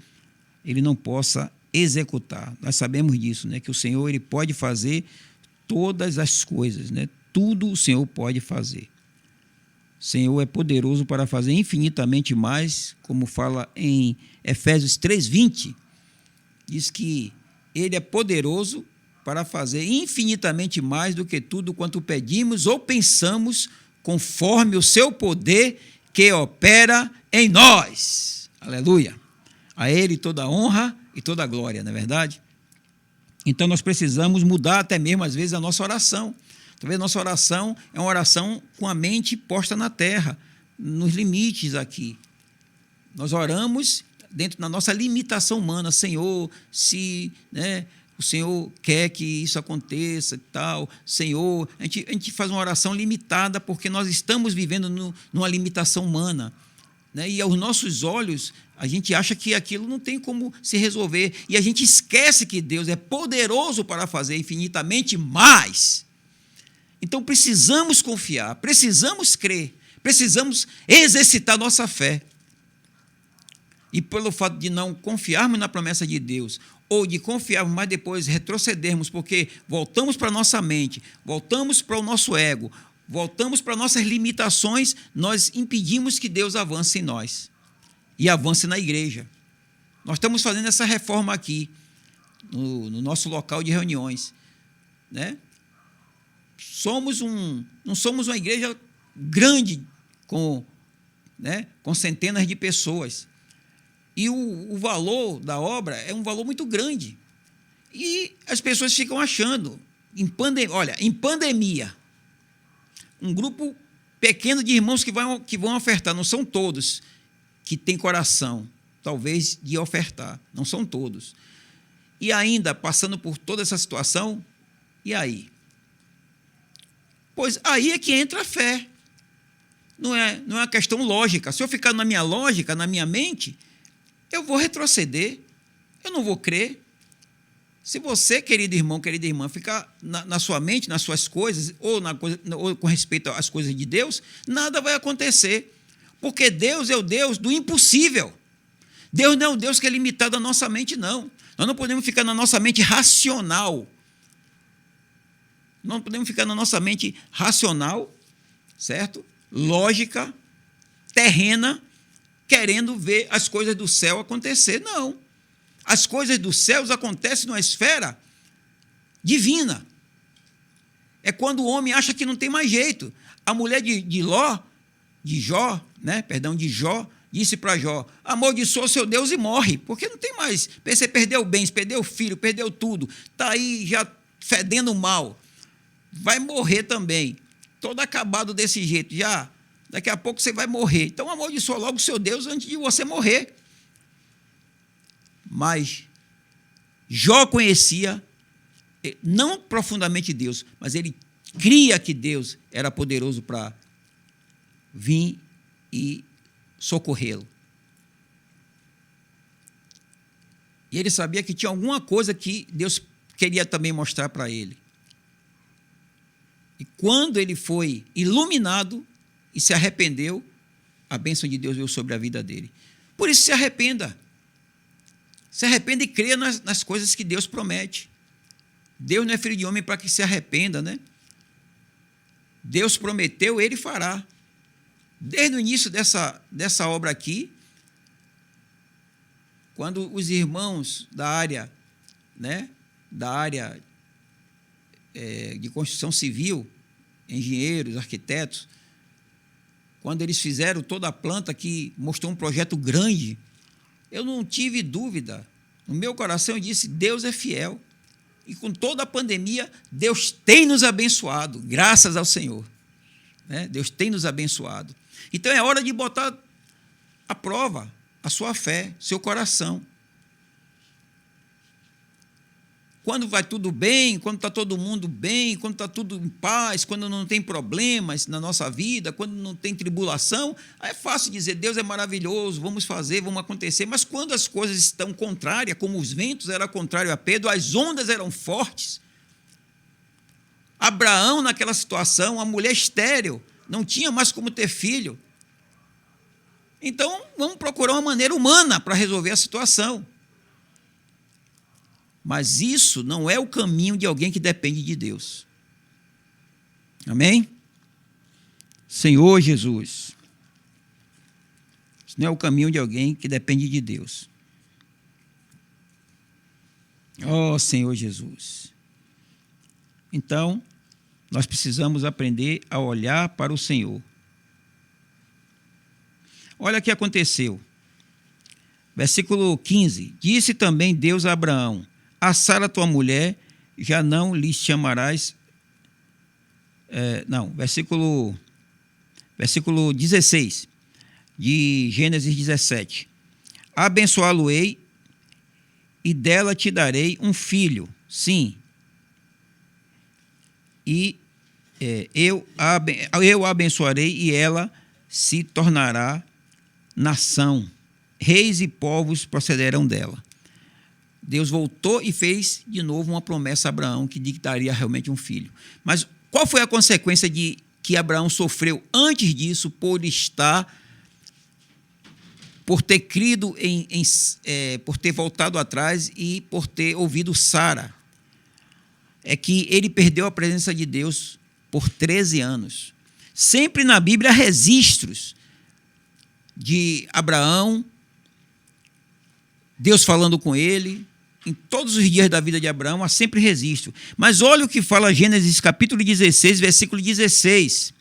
S1: ele não possa executar. Nós sabemos disso, né? Que o Senhor ele pode fazer todas as coisas, né? Tudo o Senhor pode fazer. O Senhor é poderoso para fazer infinitamente mais, como fala em Efésios 3:20, diz que Ele é poderoso para fazer infinitamente mais do que tudo quanto pedimos ou pensamos, conforme o seu poder que opera em nós. Aleluia! A Ele toda a honra e toda a glória, não é verdade? Então, nós precisamos mudar até mesmo, às vezes, a nossa oração. Talvez a nossa oração é uma oração com a mente posta na terra, nos limites aqui. Nós oramos dentro da nossa limitação humana. Senhor, se o Senhor quer que isso aconteça e tal, Senhor, a gente faz uma oração limitada porque nós estamos vivendo numa limitação humana. E aos nossos olhos, a gente acha que aquilo não tem como se resolver. E a gente esquece que Deus é poderoso para fazer infinitamente mais. Então, precisamos confiar, precisamos crer, precisamos exercitar nossa fé. E pelo fato de não confiarmos na promessa de Deus, ou de confiarmos, mas depois retrocedermos, porque voltamos para a nossa mente, voltamos para o nosso ego, voltamos para nossas limitações, nós impedimos que Deus avance em nós e avance na igreja. Nós estamos fazendo essa reforma aqui, no nosso local de reuniões. Não somos uma igreja grande com centenas de pessoas. E o valor da obra é um valor muito grande. E as pessoas ficam achando, em pandemia, um grupo pequeno de irmãos que vão ofertar, não são todos que têm coração, talvez, de ofertar, não são todos. E ainda passando por toda essa situação, e aí? Pois aí é que entra a fé. Não é uma questão lógica. Se eu ficar na minha lógica, na minha mente, eu vou retroceder, eu não vou crer. Se você, querido irmão, querida irmã, ficar na sua mente, nas suas coisas, ou com respeito às coisas de Deus, nada vai acontecer. Porque Deus é o Deus do impossível. Deus não é um Deus que é limitado à nossa mente, não. Nós não podemos ficar na nossa mente racional. Não podemos ficar na nossa mente racional, certo? Lógica, terrena, querendo ver as coisas do céu acontecer. Não. As coisas dos céus acontecem numa esfera divina. É quando o homem acha que não tem mais jeito. A mulher de Jó, disse para Jó: amaldiçoa o seu Deus e morre, porque não tem mais. Você perdeu bens, perdeu filho, perdeu tudo, está aí já fedendo mal. Vai morrer também. Todo acabado desse jeito, já. Daqui a pouco você vai morrer. Então amaldiçoa logo o seu Deus antes de você morrer. Mas Jó conhecia, não profundamente Deus, mas ele cria que Deus era poderoso para vir e socorrê-lo. E ele sabia que tinha alguma coisa que Deus queria também mostrar para ele. E quando ele foi iluminado e se arrependeu, a bênção de Deus veio sobre a vida dele. Por isso, se arrependa. Se arrependa e creia nas coisas que Deus promete. Deus não é filho de homem para que se arrependa, né? Deus prometeu, Ele fará. Desde o início dessa obra aqui, quando os irmãos da área de construção civil, engenheiros, arquitetos, quando eles fizeram toda a planta que mostrou um projeto grande, eu não tive dúvida. No meu coração eu disse: Deus é fiel. E com toda a pandemia, Deus tem nos abençoado, graças ao Senhor. Deus tem nos abençoado. Então é hora de botar à prova a sua fé, seu coração. Quando vai tudo bem, quando está todo mundo bem, quando está tudo em paz, quando não tem problemas na nossa vida, quando não tem tribulação, aí é fácil dizer: Deus é maravilhoso, vamos fazer, vamos acontecer. Mas quando as coisas estão contrárias, como os ventos eram contrários a Pedro, as ondas eram fortes. Abraão, naquela situação, a mulher estéril, não tinha mais como ter filho. Então, vamos procurar uma maneira humana para resolver a situação. Mas isso não é o caminho de alguém que depende de Deus. Amém? Senhor Jesus. Isso não é o caminho de alguém que depende de Deus. Ó Senhor Jesus. Então, nós precisamos aprender a olhar para o Senhor. Olha o que aconteceu. Versículo 15. Disse também Deus a Abraão: a Sara, tua mulher, já não lhe chamarás... versículo 16 de Gênesis 17. Abençoá-lo-ei e dela te darei um filho. Sim. E eu a abençoarei e ela se tornará nação. Reis e povos procederão dela. Deus voltou e fez de novo uma promessa a Abraão que daria realmente um filho. Mas qual foi a consequência de que Abraão sofreu antes disso por ter crido por ter voltado atrás e por ter ouvido Sara? É que ele perdeu a presença de Deus por 13 anos. Sempre na Bíblia há registros de Abraão, Deus falando com ele. Em todos os dias da vida de Abraão há sempre registro. Mas olha o que fala Gênesis capítulo 16, versículo 16.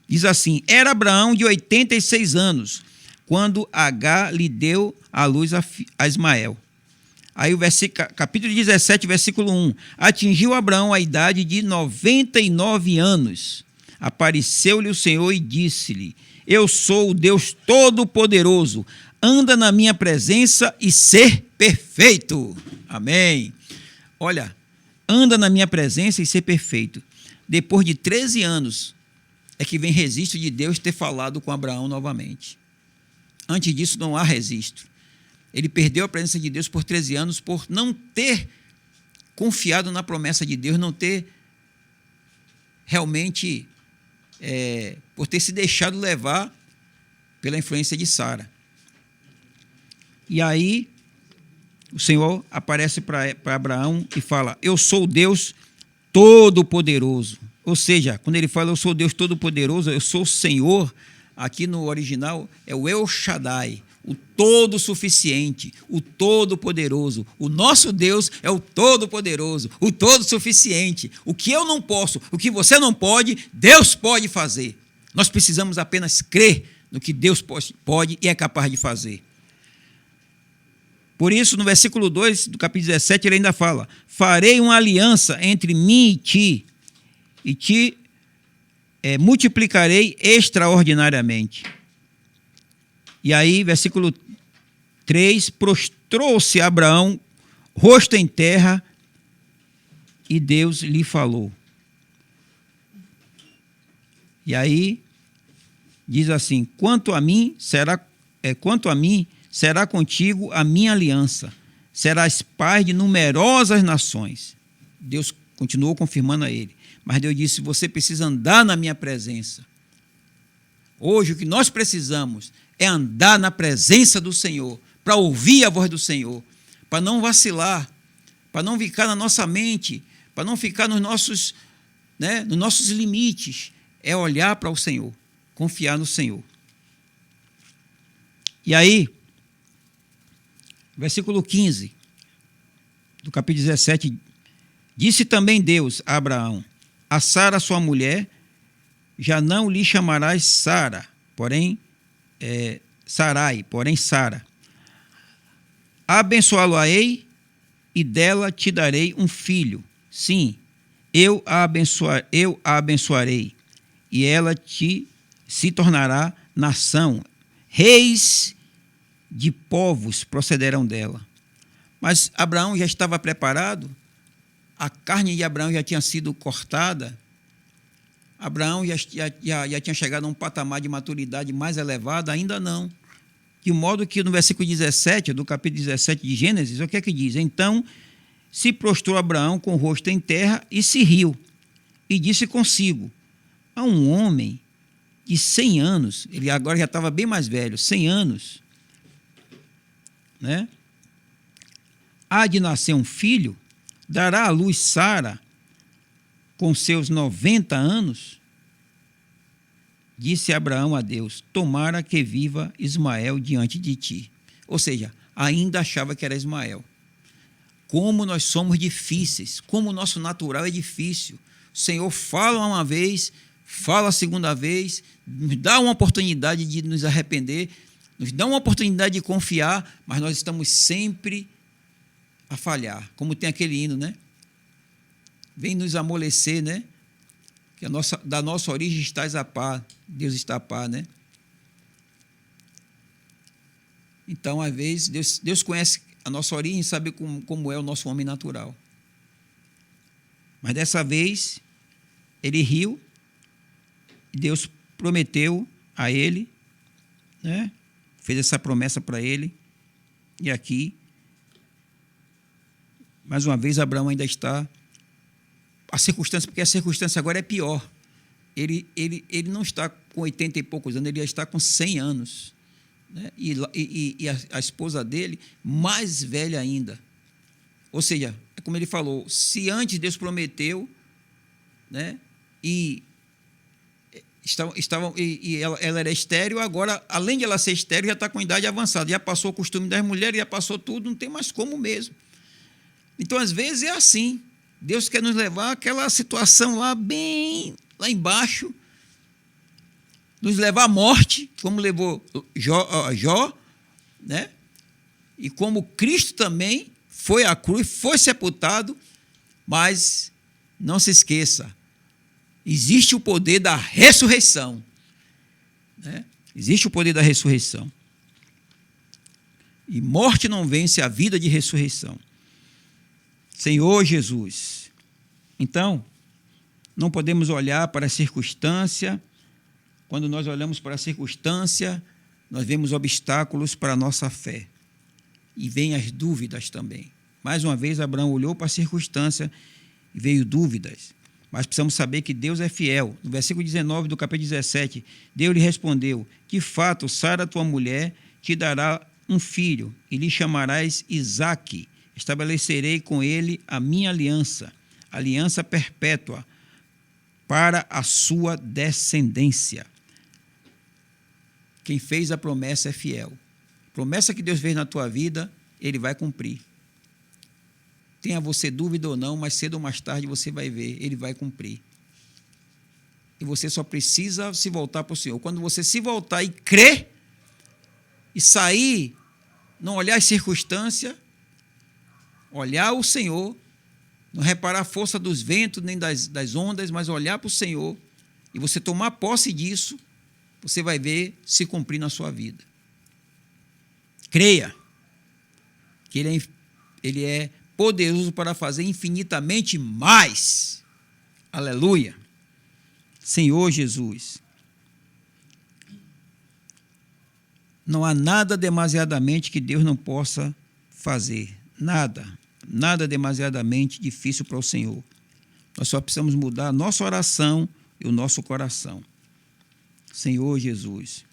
S1: Diz assim: era Abraão de 86 anos, quando Agar lhe deu à luz a Ismael. Aí o capítulo 17, versículo 1. Atingiu Abraão a idade de 99 anos. Apareceu-lhe o Senhor e disse-lhe: eu sou o Deus Todo-Poderoso. Anda na minha presença e ser perfeito. Amém. Olha, anda na minha presença e ser perfeito. Depois de 13 anos é que vem registro de Deus ter falado com Abraão novamente. Antes disso não há registro. Ele perdeu a presença de Deus por 13 anos por não ter confiado na promessa de Deus, não ter realmente, por ter se deixado levar pela influência de Sara. E aí, o Senhor aparece para Abraão e fala: eu sou o Deus Todo-Poderoso. Ou seja, quando ele fala eu sou o Deus Todo-Poderoso, eu sou o Senhor, aqui no original é o El Shaddai, o Todo-Suficiente, o Todo-Poderoso. O nosso Deus é o Todo-Poderoso, o Todo-Suficiente. O que eu não posso, o que você não pode, Deus pode fazer. Nós precisamos apenas crer no que Deus pode e é capaz de fazer. Por isso, no versículo 2 do capítulo 17, ele ainda fala: farei uma aliança entre mim e te multiplicarei extraordinariamente. E aí, versículo 3, prostrou-se Abraão, rosto em terra, e Deus lhe falou. E aí, diz assim: quanto a mim, será contigo a minha aliança. Serás pai de numerosas nações. Deus continuou confirmando a ele. Mas Deus disse: você precisa andar na minha presença. Hoje o que nós precisamos é andar na presença do Senhor, para ouvir a voz do Senhor, para não vacilar, para não ficar na nossa mente, para não ficar nos nossos limites. É olhar para o Senhor, confiar no Senhor. E aí, versículo 15 do capítulo 17, disse também Deus a Abraão: a Sara, sua mulher, já não lhe chamarás Sara, porém Sarai, porém Sara. Abençoá-lo-ei e dela te darei um filho. Sim, eu a abençoarei e ela se tornará nação. Reis de povos procederão dela. Mas Abraão já estava preparado, a carne de Abraão já tinha sido cortada, Abraão já tinha chegado a um patamar de maturidade mais elevado, ainda não. De modo que no versículo 17, do capítulo 17 de Gênesis, o que é que diz? Então se prostrou Abraão com o rosto em terra e se riu, e disse consigo: a um homem de 100 anos, ele agora já estava bem mais velho, 100 anos, né? Há de nascer um filho, dará à luz Sara com seus 90 anos? Disse Abraão a Deus: tomara que viva Ismael diante de ti. Ou seja, ainda achava que era Ismael. como nós somos difíceis, como o nosso natural é difícil. O Senhor fala uma vez, fala a segunda vez, nos dá uma oportunidade de nos arrepender, nos dá uma oportunidade de confiar, mas nós estamos sempre a falhar. Como tem aquele hino, né? Vem nos amolecer, né? Que da nossa origem estás a par, Deus está a par, né? Então, às vezes, Deus conhece a nossa origem e sabe como é o nosso homem natural. Mas dessa vez, ele riu, Deus prometeu a ele, né? Fez essa promessa para ele, e aqui, mais uma vez, Abraão ainda está, porque a circunstância agora é pior. Ele não está com 80 e poucos anos, ele já está com 100 anos. Né? E a esposa dele, mais velha ainda. Ou seja, é como ele falou, se antes Deus prometeu, né? Ela era estéril, agora, além de ela ser estéril, já está com idade avançada, já passou o costume das mulheres, já passou tudo, não tem mais como mesmo. Então, às vezes, é assim. Deus quer nos levar àquela situação lá, bem lá embaixo, nos levar à morte, como levou Jó, né? E como Cristo também foi à cruz, foi sepultado, mas não se esqueça, existe o poder da ressurreição. Né? Existe o poder da ressurreição. E morte não vence a vida de ressurreição. Senhor Jesus. Então, não podemos olhar para a circunstância. Quando nós olhamos para a circunstância, nós vemos obstáculos para a nossa fé. E vêm as dúvidas também. Mais uma vez, Abraão olhou para a circunstância e veio dúvidas. Mas precisamos saber que Deus é fiel. No versículo 19 do capítulo 17, Deus lhe respondeu: de fato, Sara, tua mulher, te dará um filho, e lhe chamarás Isaque. Estabelecerei com ele a minha aliança, aliança perpétua, para a sua descendência. Quem fez a promessa é fiel. A promessa que Deus fez na tua vida, ele vai cumprir. Tenha você dúvida ou não, mas cedo ou mais tarde você vai ver, ele vai cumprir. E você só precisa se voltar para o Senhor. Quando você se voltar e crer, e sair, não olhar as circunstâncias, olhar o Senhor, não reparar a força dos ventos nem das ondas, mas olhar para o Senhor, e você tomar posse disso, você vai ver se cumprir na sua vida. Creia que ele é poderoso para fazer infinitamente mais. Aleluia. Senhor Jesus. Não há nada demasiadamente que Deus não possa fazer. Nada demasiadamente difícil para o Senhor. Nós só precisamos mudar a nossa oração e o nosso coração. Senhor Jesus.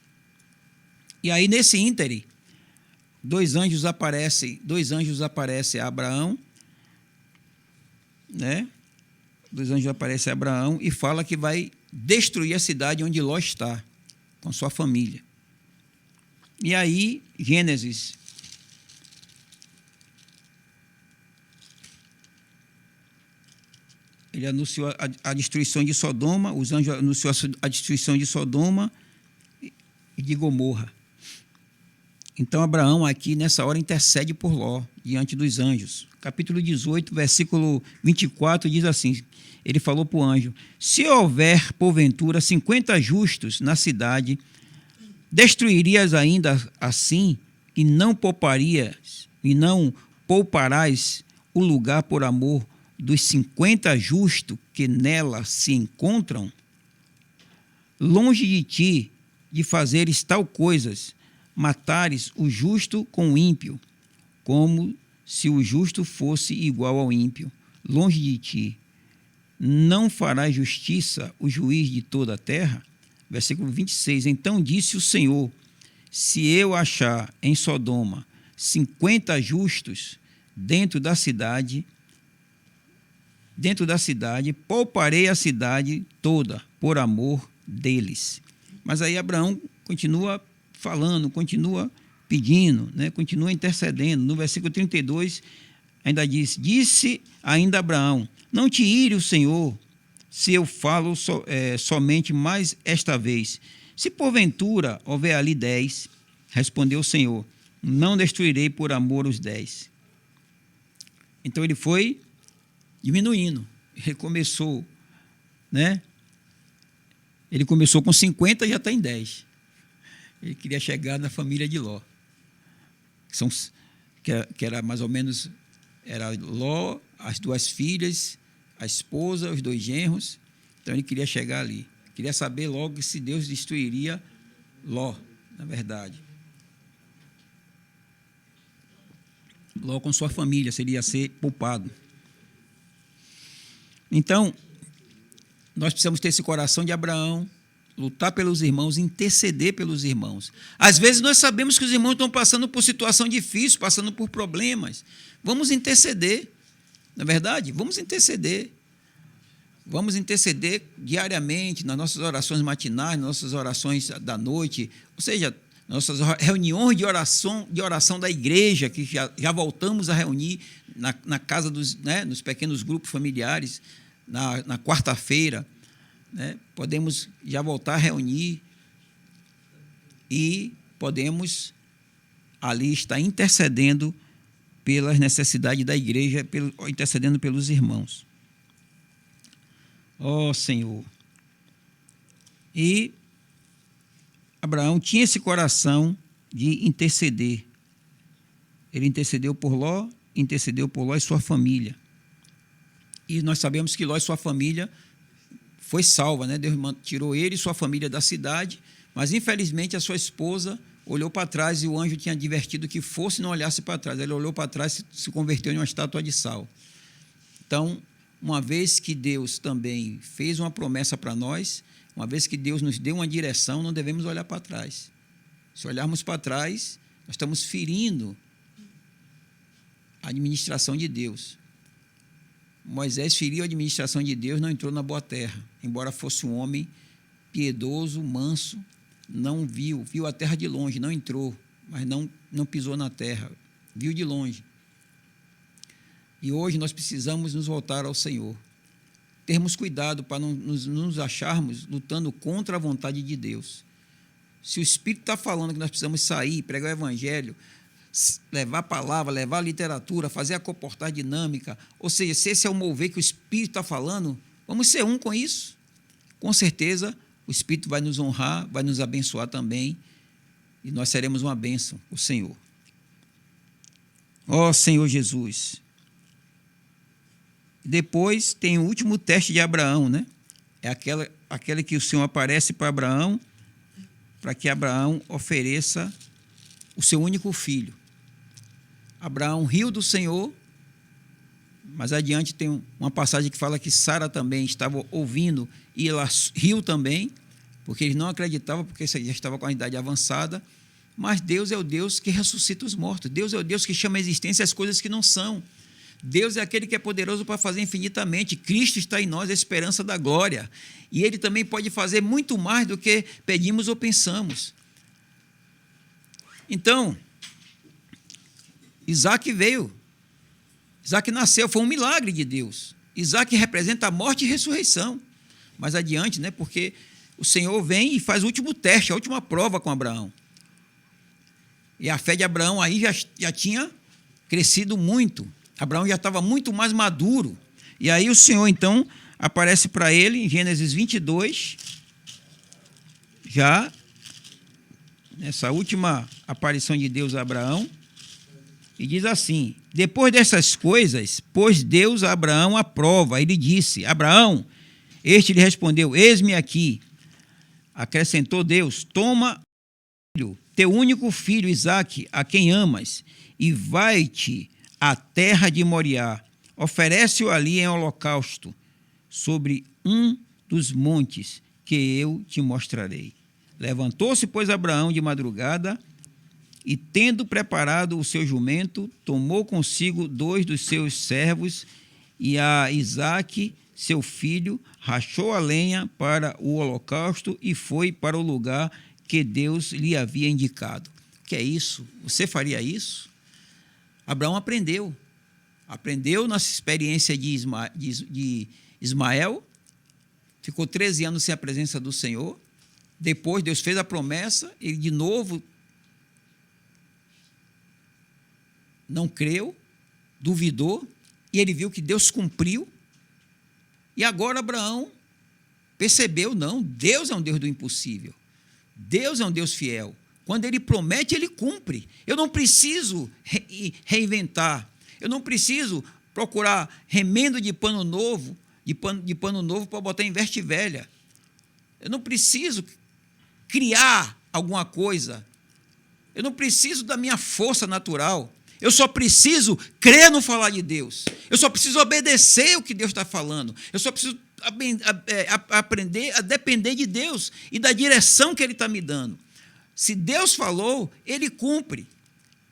S1: E aí, nesse íntere, dois anjos aparecem a Abraão, né? Dois anjos aparecem a Abraão e fala que vai destruir a cidade onde Ló está, com sua família. E aí, Gênesis ele anunciou a destruição de Sodoma, os anjos anunciou a destruição de Sodoma e de Gomorra. Então, Abraão aqui, nessa hora, intercede por Ló, diante dos anjos. Capítulo 18, versículo 24, diz assim, ele falou para o anjo: se houver, porventura, 50 justos na cidade, destruirias ainda assim, e não pouparás o lugar por amor dos 50 justos que nela se encontram? Longe de ti de fazeres tal coisas, matares o justo com o ímpio, como se o justo fosse igual ao ímpio. Longe de ti, não farás justiça o juiz de toda a terra? Versículo 26, então disse o Senhor: se eu achar em Sodoma 50 justos dentro da cidade, pouparei a cidade toda por amor deles. Mas aí Abraão continua falando, continua pedindo, né? Continua intercedendo. No versículo 32, ainda disse ainda Abraão: não te ire o Senhor, se eu falo somente mais esta vez. Se porventura houver ali 10, respondeu o Senhor, não destruirei por amor os 10. Então ele foi diminuindo. Ele começou, né? Ele começou com 50 e já está em 10. Ele queria chegar na família de Ló. Que era mais ou menos, era Ló, as 2 filhas, a esposa, os 2 genros. Então ele queria chegar ali. Queria saber logo se Deus destruiria Ló, na verdade. Ló com sua família, seria ser poupado. Então, nós precisamos ter esse coração de Abraão, lutar pelos irmãos, interceder pelos irmãos. Às vezes nós sabemos que os irmãos estão passando por situação difícil, passando por problemas. Vamos interceder, não é verdade? Vamos interceder. Vamos interceder diariamente nas nossas orações matinais, nas nossas orações da noite, ou seja, nossas reuniões de oração da igreja, que já voltamos a reunir na casa nos pequenos grupos familiares, na quarta-feira, né? Podemos já voltar a reunir e podemos ali estar intercedendo pelas necessidades da igreja, intercedendo pelos irmãos. Ó Senhor! E Abraão tinha esse coração de interceder. Ele intercedeu por Ló e sua família. E nós sabemos que Ló e sua família foi salva, né? Deus tirou ele e sua família da cidade, mas infelizmente a sua esposa olhou para trás e o anjo tinha advertido que fosse e não olhasse para trás. Ele olhou para trás e se converteu em uma estátua de sal. Então, uma vez que Deus também fez uma promessa para nós, uma vez que Deus nos deu uma direção, não devemos olhar para trás. Se olharmos para trás, nós estamos ferindo a administração de Deus. Moisés feriu a administração de Deus, não entrou na boa terra. Embora fosse um homem piedoso, manso, não viu a terra de longe, não entrou, mas não pisou na terra, viu de longe. E hoje nós precisamos nos voltar ao Senhor. Termos cuidado para não nos acharmos lutando contra a vontade de Deus. Se o Espírito está falando que nós precisamos sair, pregar o Evangelho, levar a palavra, levar a literatura, fazer a comportar dinâmica, ou seja, se esse é o mover que o Espírito está falando, vamos ser um com isso. Com certeza, o Espírito vai nos honrar, vai nos abençoar também, e nós seremos uma bênção, o Senhor. Ó Senhor Jesus! Depois tem o último teste de Abraão, né? É aquele que o Senhor aparece para Abraão, para que Abraão ofereça o seu único filho. Abraão riu do Senhor, mas adiante tem uma passagem que fala que Sara também estava ouvindo e ela riu também, porque eles não acreditavam, porque já estava com a idade avançada. Mas Deus é o Deus que ressuscita os mortos. Deus é o Deus que chama à existência as coisas que não são. Deus é aquele que é poderoso para fazer infinitamente. Cristo está em nós, a esperança da glória. E Ele também pode fazer muito mais do que pedimos ou pensamos. Então, Isaac veio. Isaac nasceu, foi um milagre de Deus. Isaac representa a morte e ressurreição. Mais adiante, né? Porque o Senhor vem e faz o último teste, a última prova com Abraão. E a fé de Abraão aí já tinha crescido muito. Abraão já estava muito mais maduro. E aí o Senhor, então, aparece para ele em Gênesis 22, já nessa última aparição de Deus a Abraão, e diz assim: depois dessas coisas, pôs Deus a Abraão à prova, e lhe disse: Abraão, este lhe respondeu: eis-me aqui. Acrescentou Deus: toma teu único filho Isaque, a quem amas, e vai-te à terra de Moriá, oferece-o ali em holocausto, sobre um dos montes que eu te mostrarei. Levantou-se, pois, Abraão de madrugada, e tendo preparado o seu jumento, tomou consigo 2 dos seus servos e a Isaque, seu filho, rachou a lenha para o holocausto e foi para o lugar que Deus lhe havia indicado. O que é isso? Você faria isso? Abraão aprendeu. Aprendeu nossa experiência de Ismael, ficou 13 anos sem a presença do Senhor. Depois Deus fez a promessa, ele de novo não creu, duvidou, e ele viu que Deus cumpriu. E agora Abraão percebeu, não, Deus é um Deus do impossível. Deus é um Deus fiel. Quando ele promete, ele cumpre. Eu não preciso reinventar. Eu não preciso procurar remendo de pano novo, de pano novo para botar em veste velha. Eu não preciso criar alguma coisa. Eu não preciso da minha força natural. Eu só preciso crer no falar de Deus. Eu só preciso obedecer o que Deus está falando. Eu só preciso aprender a depender de Deus e da direção que Ele está me dando. Se Deus falou, Ele cumpre.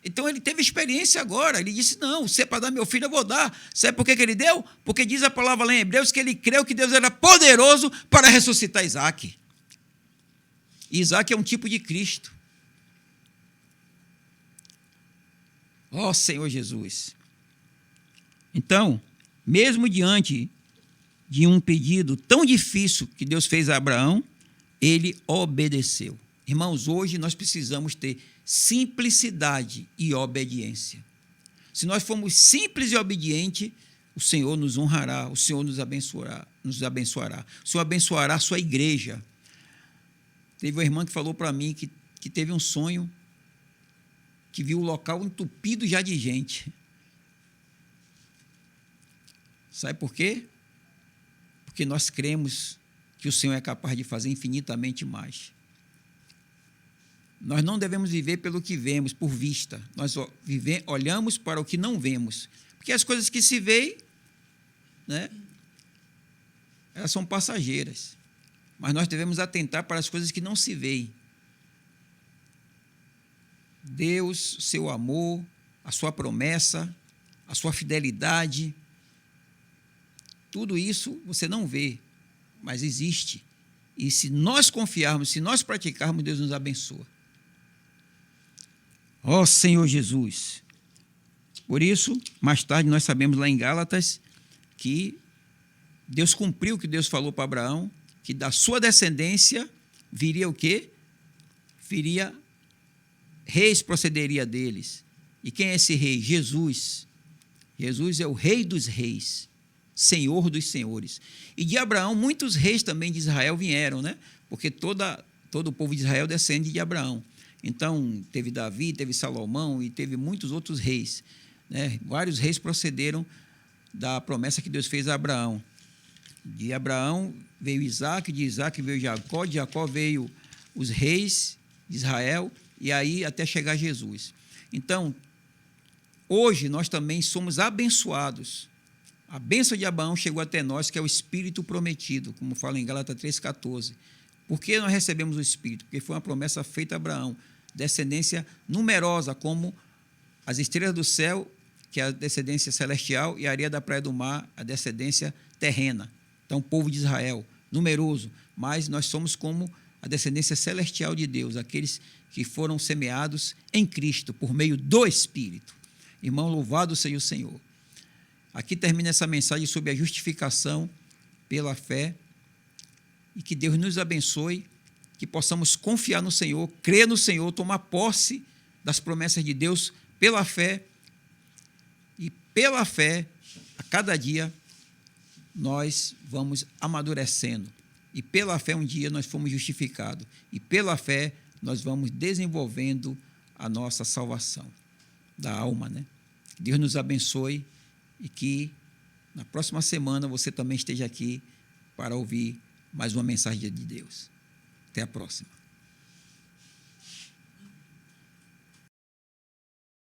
S1: Então, ele teve experiência agora. Ele disse, não, se é para dar meu filho, eu vou dar. Sabe por que ele deu? Porque diz a palavra lá em Hebreus que ele creu que Deus era poderoso para ressuscitar Isaac. E Isaac é um tipo de Cristo. Ó Senhor Jesus. Então, mesmo diante de um pedido tão difícil que Deus fez a Abraão, ele obedeceu. Irmãos, hoje nós precisamos ter simplicidade e obediência. Se nós formos simples e obedientes, o Senhor nos honrará, o Senhor nos abençoará. O Senhor abençoará a sua igreja. Teve uma irmã que falou para mim que teve um sonho que viu o local entupido já de gente. Sabe por quê? Porque nós cremos que o Senhor é capaz de fazer infinitamente mais. Nós não devemos viver pelo que vemos, por vista. Nós olhamos para o que não vemos. Porque as coisas que se veem, né, elas são passageiras. Mas nós devemos atentar para as coisas que não se veem. Deus, seu amor, a sua promessa, a sua fidelidade, tudo isso você não vê, mas existe. E se nós confiarmos, se nós praticarmos, Deus nos abençoa. Ó Senhor Jesus. Por isso, mais tarde nós sabemos lá em Gálatas que Deus cumpriu o que Deus falou para Abraão, que da sua descendência viria o quê? Viria reis, procederia deles. E quem é esse rei? Jesus. Jesus é o rei dos reis, Senhor dos senhores. E de Abraão, muitos reis também de Israel vieram, né? Porque todo o povo de Israel descende de Abraão. Então, teve Davi, teve Salomão e teve muitos outros reis, né? Vários reis procederam da promessa que Deus fez a Abraão. De Abraão veio Isaac, de Isaac veio Jacó, de Jacó veio os reis de Israel, e aí até chegar Jesus. Então, hoje nós também somos abençoados. A bênção de Abraão chegou até nós, que é o Espírito prometido, como fala em Gálatas 3,14. Por que nós recebemos o Espírito? Porque foi uma promessa feita a Abraão, descendência numerosa, como as estrelas do céu, que é a descendência celestial, e a areia da praia do mar, a descendência terrena. Então, o povo de Israel, numeroso, mas nós somos como a descendência celestial de Deus, aqueles que foram semeados em Cristo, por meio do Espírito. Irmão, louvado seja o Senhor. Aqui termina essa mensagem sobre a justificação pela fé, e que Deus nos abençoe, que possamos confiar no Senhor, crer no Senhor, tomar posse das promessas de Deus pela fé, e pela fé, a cada dia, nós vamos amadurecendo. E pela fé, um dia, nós fomos justificados. E pela fé, nós vamos desenvolvendo a nossa salvação da alma, né? Deus nos abençoe e que na próxima semana você também esteja aqui para ouvir mais uma mensagem de Deus. Até a próxima.